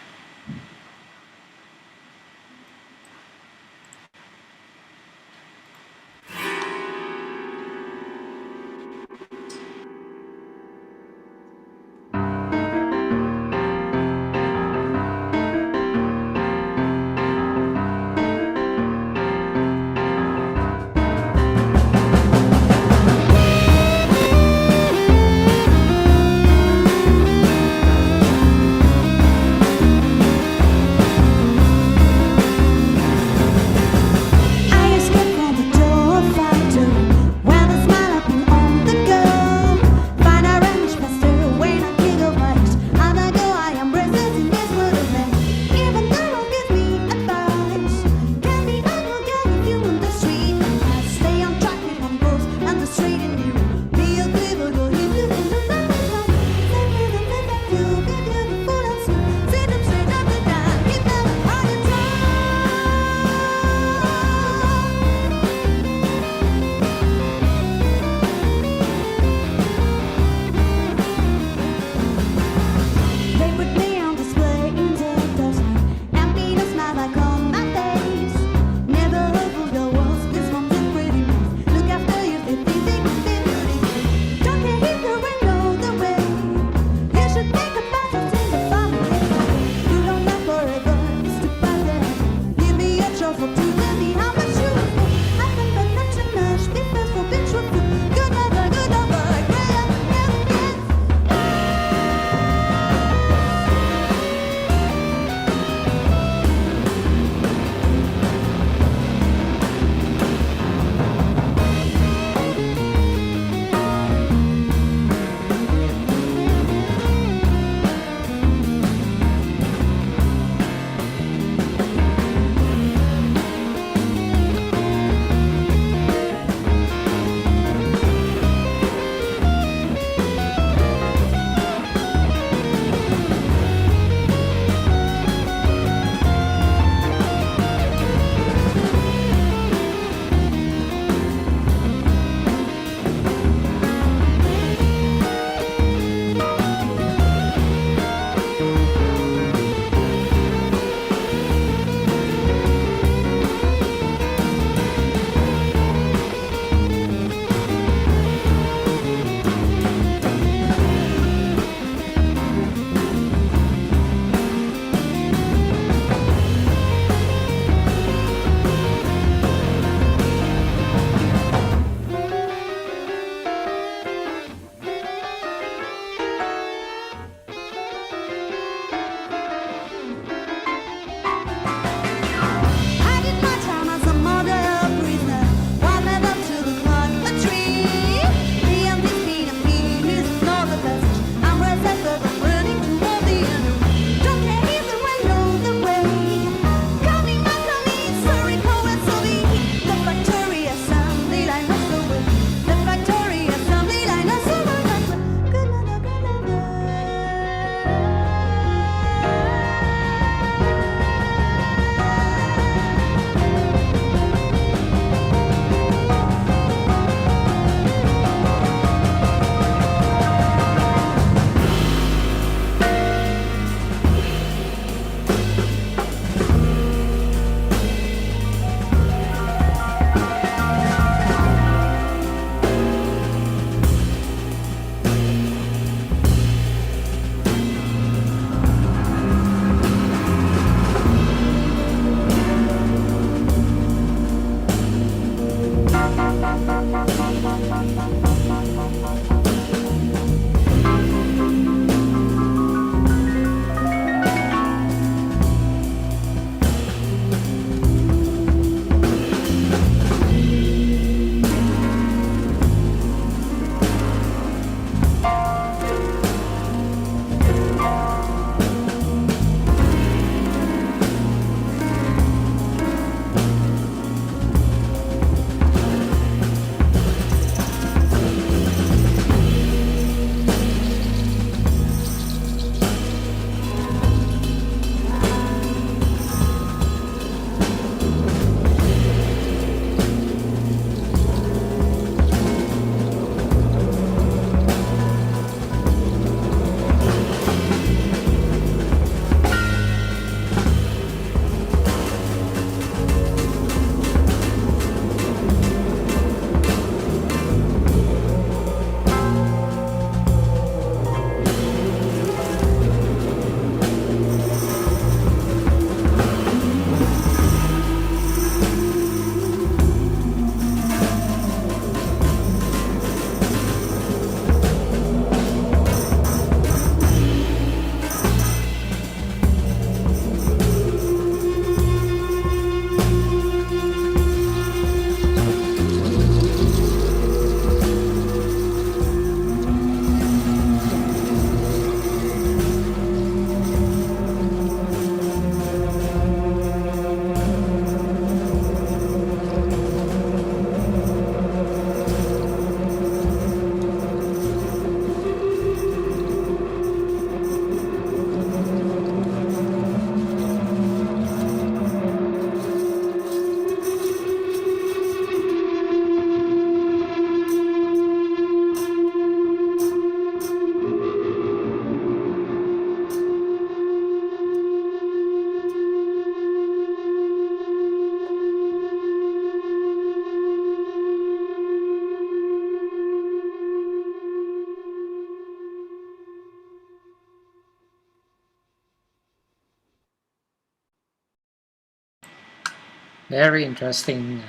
Very interesting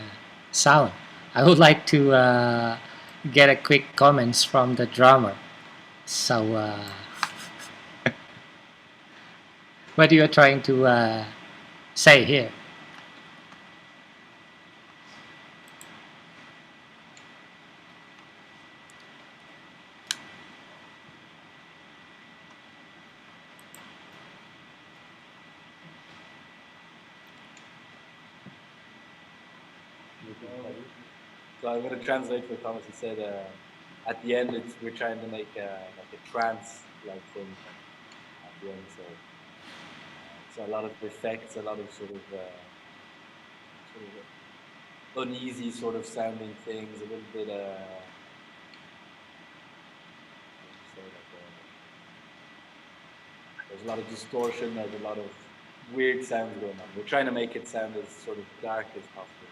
sound. I would like to get a quick comments from the drummer. So, what you are trying to say here? So I'm going to translate for Thomas. He said at the end we're trying to make like a trance-like thing at the end. So a lot of effects, a lot of sort of uneasy sort of sounding things, a little bit there's a lot of distortion, there's a lot of weird sounds going on. We're trying to make it sound as sort of dark as possible.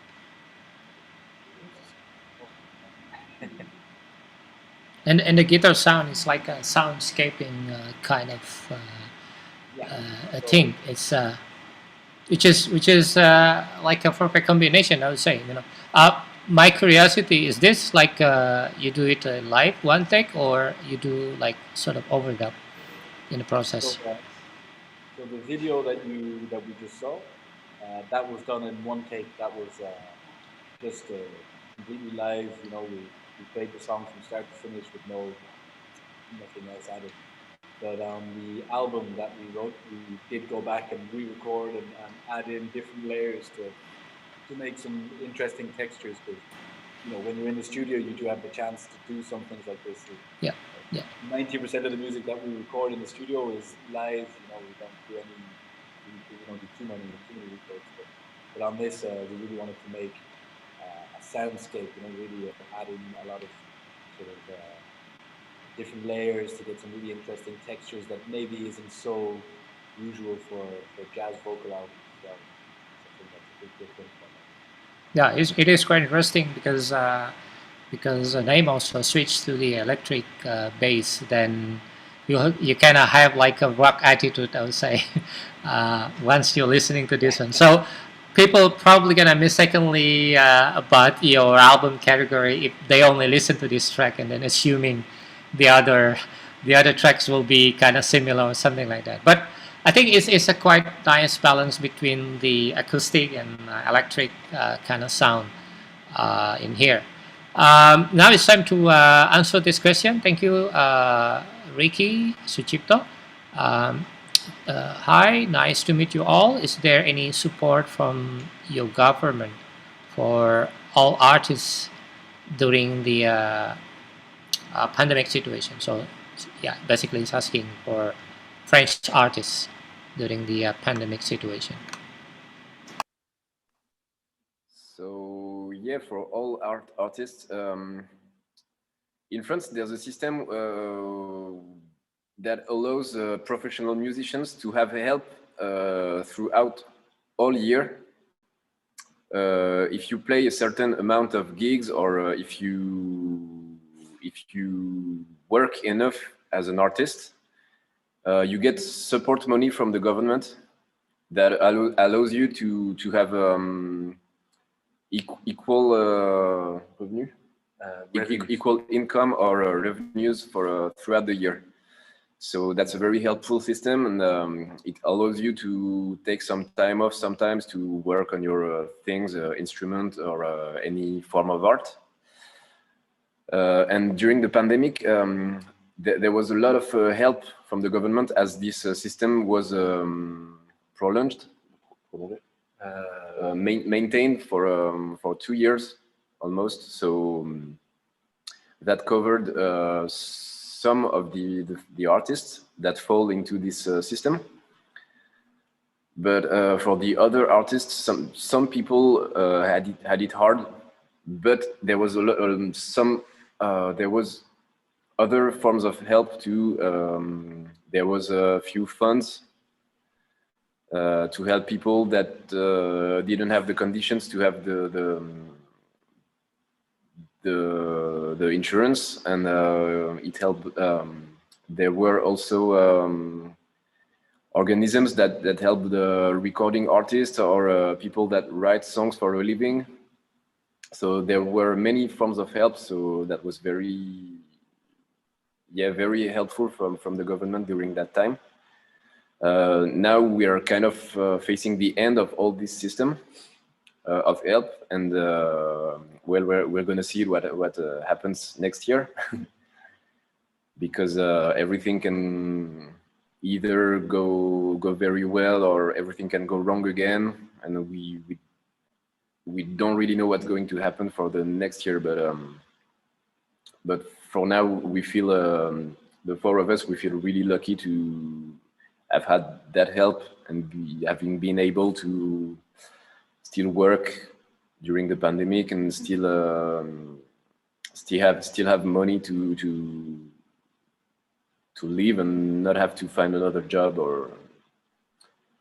And the guitar sound is like a soundscaping kind of a thing. It's which is like a perfect combination, I would say. You know, my curiosity is this like you do it live one take, or you do like sort of overdub in the process? So the video that we just saw, that was done in one take. That was just completely live. You know, we played the song from start to finish with nothing else added. But on the album that we wrote, we did go back and re-record and add in different layers to make some interesting textures. Because you know, when you're in the studio, you do have the chance to do some things like this. Yeah. 90% of the music that we record in the studio is live. You know, we don't do too many records. But on this, we really wanted to make a soundscape. You know, really add in a lot of sort of different layers to get some really interesting textures that maybe isn't so usual for jazz vocal albums. So something that's a bit different. Yeah, it is quite interesting because Naïma also switched to the electric bass. Then you kind of have like a rock attitude, I would say, once you're listening to this one. So people probably gonna mistakenly about your album category if they only listen to this track and then assuming the other tracks will be kind of similar or something like that. But I think it's a quite nice balance between the acoustic and electric kind of sound in here. Now it's time to answer this question. Thank you, Ricky Suchipto. Hi, nice to meet you all. Is there any support from your government for all artists during the pandemic situation? So, yeah, basically it's asking for French artists during the pandemic situation. So yeah, for all artists, in France there's a system that allows professional musicians to have help throughout all year. If you play a certain amount of gigs, or if you work enough as an artist, you get support money from the government that allows you to have equal revenue, equal income or revenues for throughout the year. So that's a very helpful system, and it allows you to take some time off sometimes to work on your things, instrument or any form of art. And during the pandemic, there was a lot of help from the government as this system was prolonged, maintained for 2 years almost. So that covered some of the artists that fall into this system. But for the other artists, some people had it hard. But there was there was other forms of help too. There was a few funds to help people that didn't have the conditions to have the insurance, and it helped. There were also organisms that help the recording artists or people that write songs for a living. So there were many forms of help. So that was very helpful from the government during that time. Now we are kind of facing the end of all this system of help, and well, we're going to see what happens next year, because everything can either go very well or everything can go wrong again, and we don't really know what's going to happen for the next year. But for now, we feel the four of us, we feel really lucky to have had that help and having been able to still work during the pandemic and still have money to live and not have to find another job. Or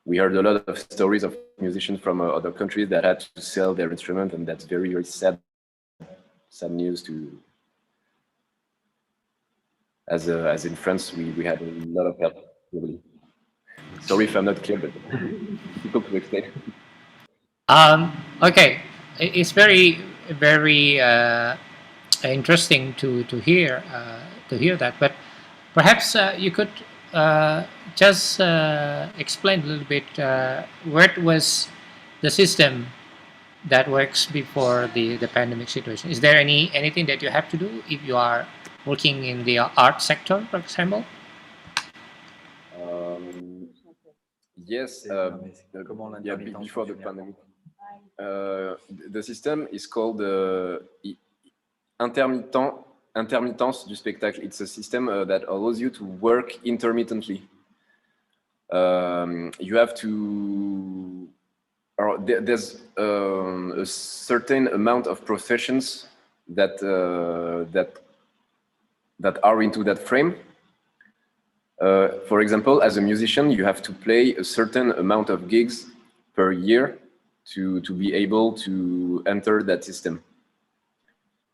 we heard a lot of stories of musicians from other countries that had to sell their instrument, and that's very, very sad news to. As in France, we had a lot of help, really. Sorry if I'm not clear, but difficult to explain. Okay, it's very, very interesting to hear that. But perhaps you could just explain a little bit what was the system that works before the pandemic situation. Is there anything that you have to do if you are working in the art sector, for example? Yes, before the pandemic. The system is called intermittence du spectacle. It's a system that allows you to work intermittently. You have to, there's a certain amount of professions that are into that frame. For example, as a musician, you have to play a certain amount of gigs per year to be able to enter that system.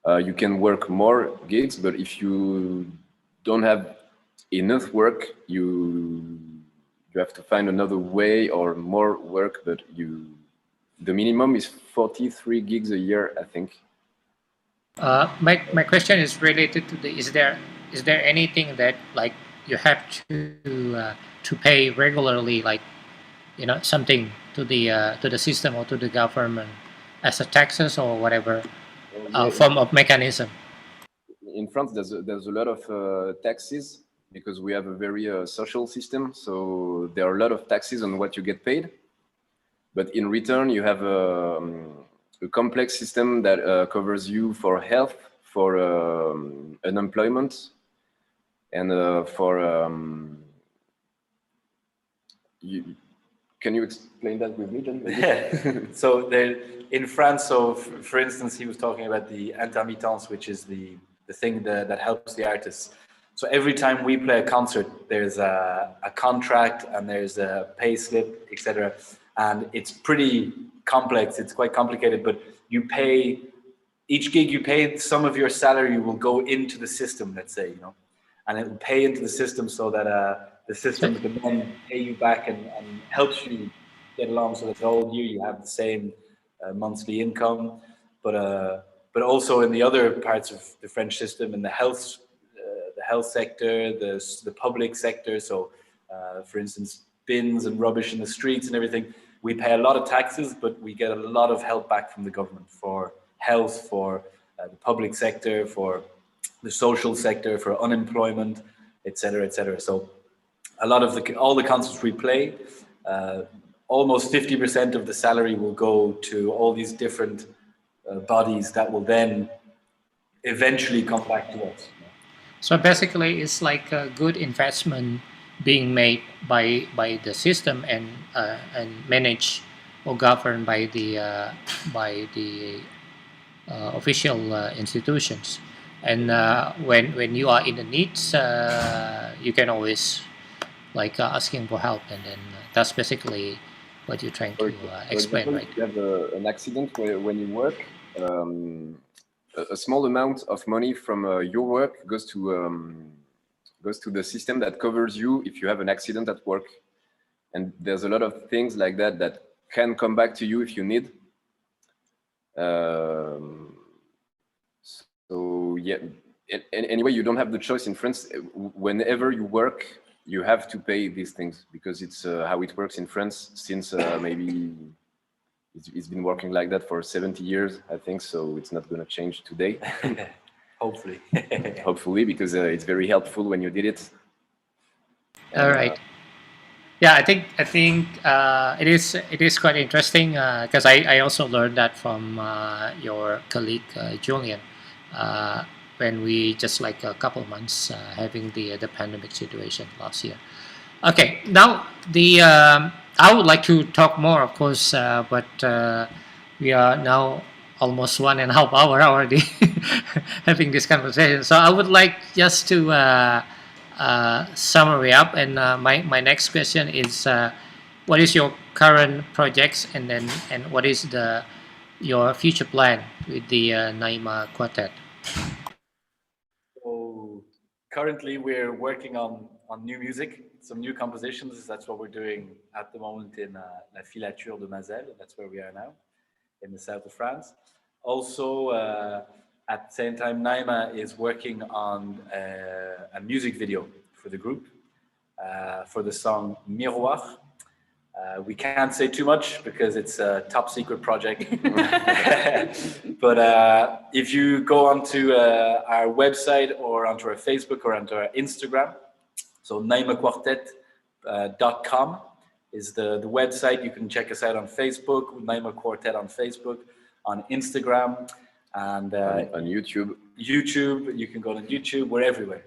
You can work more gigs, but if you don't have enough work, you have to find another way or more work, but you The minimum is 43 gigs a year, I think. My question is related to the is there anything that like you have to pay regularly, like something to the system or to the government as a taxes or whatever form of mechanism? In France, there's a lot of taxes because we have a very social system. So there are a lot of taxes on what you get paid. But in return, you have a complex system that covers you for health, for unemployment, and for... Can you explain that with me, John? Yeah. So there, in France, so for instance, he was talking about the intermittence, which is the thing that helps the artists. So every time we play a concert, there's a contract and there's a pay slip, etc. And it's pretty complex. It's quite complicated, but you pay, each gig you pay, some of your salary will go into the system, let's say, and it will pay into the system so that the system can then pay you back and helps you get along so that the whole year you have the same monthly income. But also in the other parts of the French system, in the health sector, the public sector. So, for instance, bins and rubbish in the streets and everything. We pay a lot of taxes, but we get a lot of help back from the government for health, for the public sector, for the social sector, for unemployment, etc., etc. So, a lot of all the concerts we play, almost 50% of the salary will go to all these different bodies that will then eventually come back to us. So basically, it's like a good investment being made by the system and managed or governed by the official institutions. And when you are in the needs, you can always like asking for help, and then that's basically what you're trying to explain, example, right? You have an accident when you work. A small amount of money from your work goes to the system that covers you if you have an accident at work. And there's a lot of things like that can come back to you if you need. So yeah, anyway, you don't have the choice in France. Whenever you work, you have to pay these things because it's how it works in France since maybe it's been working like that for 70 years, I think. So it's not going to change today. Hopefully. Hopefully, because it's very helpful when you did it. All right. Yeah, I think it is quite interesting because I also learned that from your colleague Julian when we just like a couple months having the pandemic situation last year. Okay, now I would like to talk more, of course, but we are now almost 1.5 hours already having this conversation. So I would like just to summary up, and my next question is, what is your current projects, and what is your future plan with the Naïma Quartet? So currently we're working on new music, some new compositions. That's what we're doing at the moment in La Filature de Mazel. That's where we are now, in the south of France. Also, at the same time, Naïma is working on a music video for the group for the song Miroir. We can't say too much because it's a top secret project. But if you go onto our website or onto our Facebook or onto our Instagram, so NaïmaQuartet.com is the website. You can check us out on Facebook, Naïma Quartet on Facebook, on Instagram, and on YouTube. YouTube, you can go on YouTube. We're everywhere,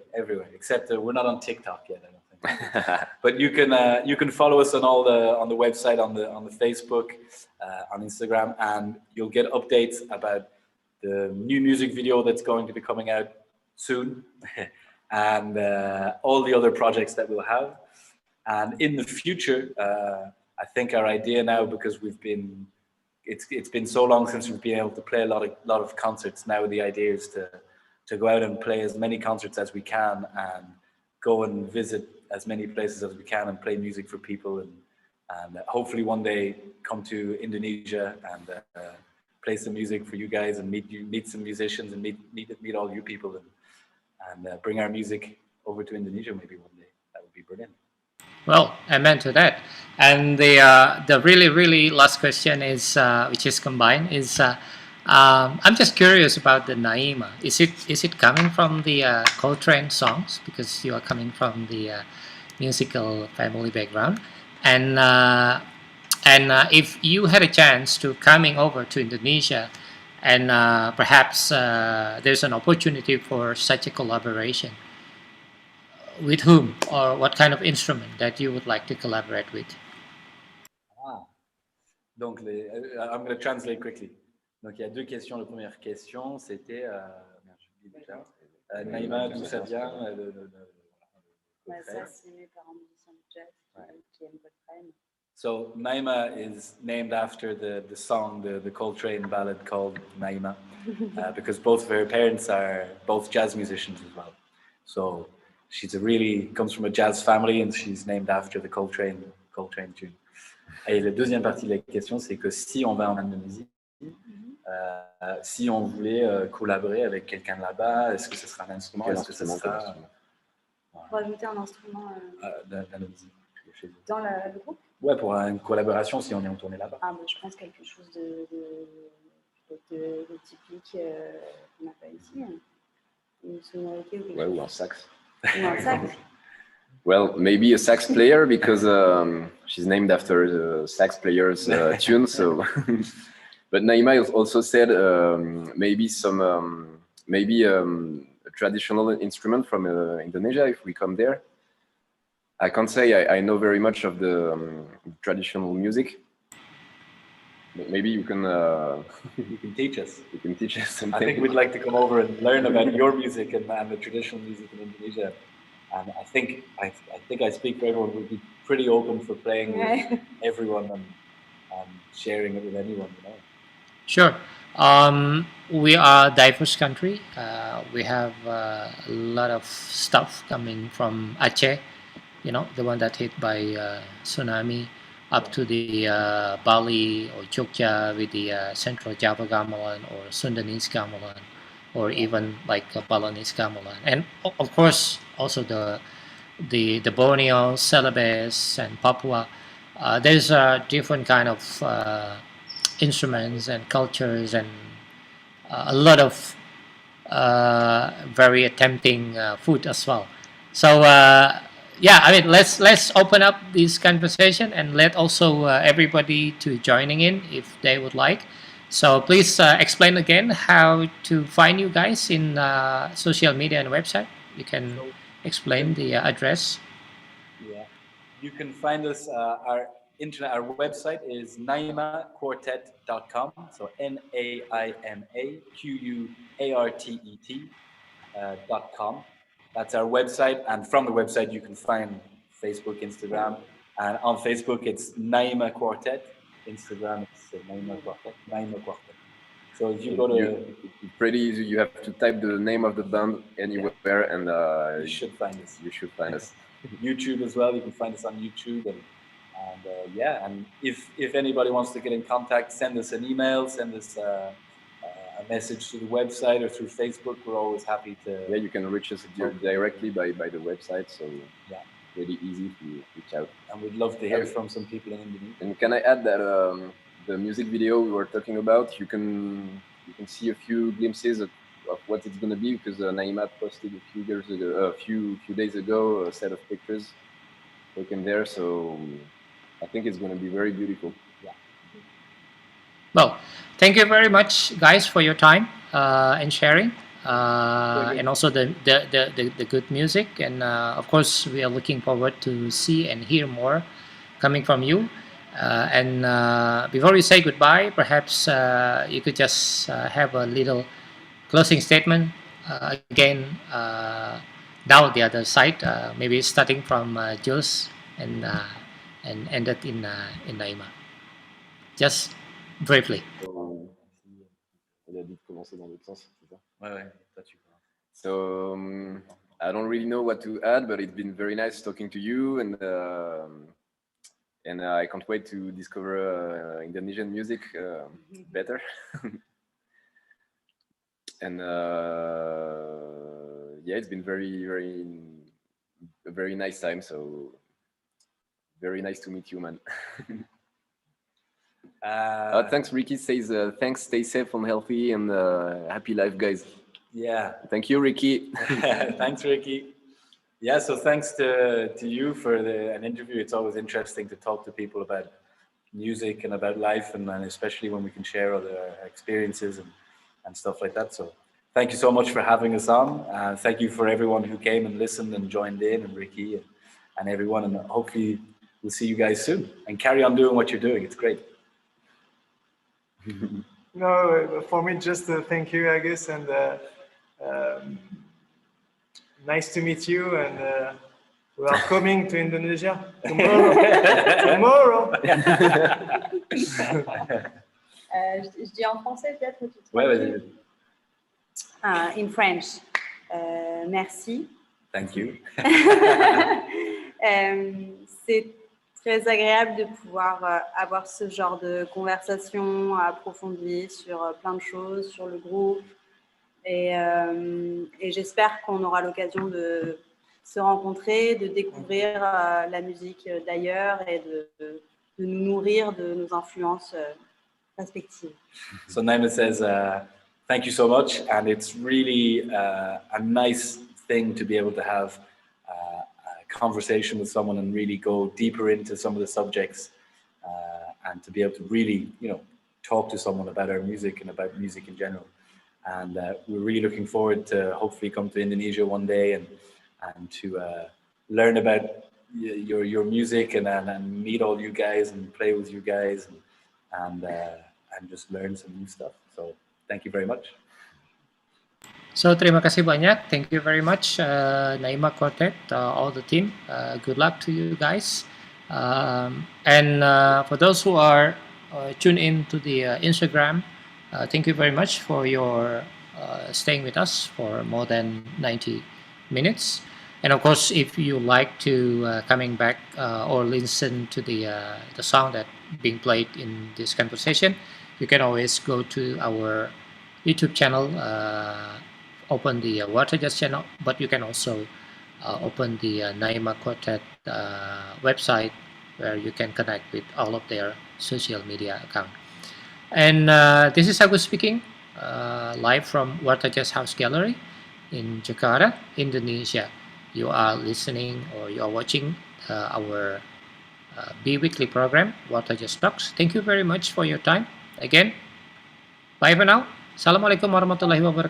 except we're not on TikTok yet, I don't think. But you can follow us on the website, on the Facebook, on Instagram, and you'll get updates about the new music video that's going to be coming out soon, and all the other projects that we'll have. And in the future, I think our idea now, because it's been so long since we've been able to play a lot of concerts. Now the idea is to go out and play as many concerts as we can, and go and visit as many places as we can, and play music for people, and and hopefully one day come to Indonesia and play some music for you guys and meet some musicians and meet all you people and bring our music over to Indonesia maybe one day. That would be brilliant. Well, amen to that. And the really last question is, which is combined, is I'm just curious about the Naïma. Is it coming from the Coltrane songs, because you are coming from the musical family background, and if you had a chance to coming over to Indonesia, and perhaps there's an opportunity for such a collaboration, with whom or what kind of instrument that you would like to collaborate with? Donc, I'm going to translate quickly. Donc, il y a deux questions. La première question, c'était Naïma, d'où ça vient Ça, c'est par un musicien de jazz qui aime Coltrane. So, Naïma is named after the song, the Coltrane ballad called Naïma, because both of her parents are both jazz musicians as well. So, comes from a jazz family and she's named after the Coltrane tune. Et la deuxième partie de la question, c'est que si on va en Indonésie, si on voulait collaborer avec quelqu'un là-bas, est-ce que ce sera un instrument? Est-ce que ce sera... Pour ajouter un instrument d'Indonésie chez eux. Dans le groupe? Ouais, pour une collaboration si on est en tournée là-bas. Je pense quelque chose de typique qu'on n'a pas ici. Une sonorité ou quelque chose. Ou un sax. Ou un sax. Well, maybe a sax player, because she's named after the sax player's tune. So, but Naïma also said maybe a traditional instrument from Indonesia if we come there. I can't say I know very much of the traditional music. But maybe you can teach us. You can teach us something. I think we'd like to come over and learn about your music and the traditional music in Indonesia. And I think I speak for everyone. We'd be pretty open for playing with everyone and sharing it with anyone, you know. Sure. We are a diverse country. We have a lot of stuff coming from Aceh, you know, the one that hit by tsunami, up to the Bali or Jogja with the Central Java gamelan or Sundanese gamelan, or even like Balinese gamelan, and of course also the Borneo, Celebes, and Papua. There's a different kind of instruments and cultures, and a lot of very tempting food as well. So yeah, I mean, let's open up this conversation and let also everybody to joining in if they would like. So please explain again how to find you guys in social media and website. You can explain the address. Yeah, you can find us. Our website is naimaquartet.com. So NAIMAQUARTET.com. That's our website, and from the website you can find Facebook, Instagram, and on Facebook it's Naïma Quartet. Instagram it's Naïma Quartet. So if you go to... It's pretty easy. You have to type the name of the band anywhere, and you should find us. You should find us. YouTube as well. You can find us on YouTube, and if anybody wants to get in contact, send us an email, send us a message through the website or through Facebook. We're always happy to... Yeah, you can reach us directly by the website, so yeah, really easy to reach out. And we'd love to hear from some people in Indonesia. And can I add that the music video we were talking about, you can see a few glimpses of what it's going to be, because Naïma posted a few days ago a set of pictures taken there, so I think it's going to be very beautiful. Yeah. Well, thank you very much, guys, for your time and sharing, and also the good music. And of course, we are looking forward to see and hear more coming from you. And before we say goodbye, perhaps you could just have a little closing statement again. Now the other side, maybe starting from Jules and ended in Naïma. Just briefly. So I don't really know what to add, but it's been very nice talking to you, and and I can't wait to discover Indonesian music better. And yeah, it's been a very nice time. So very nice to meet you, man. Thanks, Ricky says, thanks, stay safe and healthy, and happy life, guys. Yeah. Thank you, Ricky. Thanks, Ricky. Yeah, so thanks to you for an interview. It's always interesting to talk to people about music and about life, and especially when we can share other experiences and stuff like that. So thank you so much for having us on. Thank you for everyone who came and listened and joined in, and Ricky and everyone. And hopefully we'll see you guys soon, and carry on doing what you're doing. It's great. No, for me, just thank you, Agus, and nice to meet you. And we are coming to Indonesia tomorrow. Tomorrow. Je dis en français peut-être que tu te Ouais, vas-y. In French. Merci. Thank you. C'est très agréable de pouvoir avoir ce genre de conversation approfondie sur plein de choses, sur le groupe. Et j'espère qu'on aura l'occasion de se rencontrer, de découvrir la musique d'ailleurs et de nous nourrir de nos influences respectives. So Naïma says, thank you so much. And it's really a nice thing to be able to have conversation with someone and really go deeper into some of the subjects and to be able to really, talk to someone about our music and about music in general. And we're really looking forward to hopefully come to Indonesia one day and to learn about your music and meet all you guys and play with you guys and just learn some new stuff. So thank you very much. So terima kasih banyak. Thank you very much, Naïma Quartet, all the team. Good luck to you guys. And for those who are tuned in to the Instagram, thank you very much for your staying with us for more than 90 minutes. And of course, if you like to coming back or listen to the song that being played in this conversation, you can always go to our YouTube channel. Open the WartaJazz channel, but you can also open the Naïma Quartet website, where you can connect with all of their social media account. And this is Agus speaking, live from WartaJazz House Gallery in Jakarta, Indonesia. You are listening or you are watching our bi-weekly program, WartaJazz Talks. Thank you very much for your time. Again, bye for now. Assalamualaikum warahmatullahi wabarakatuh.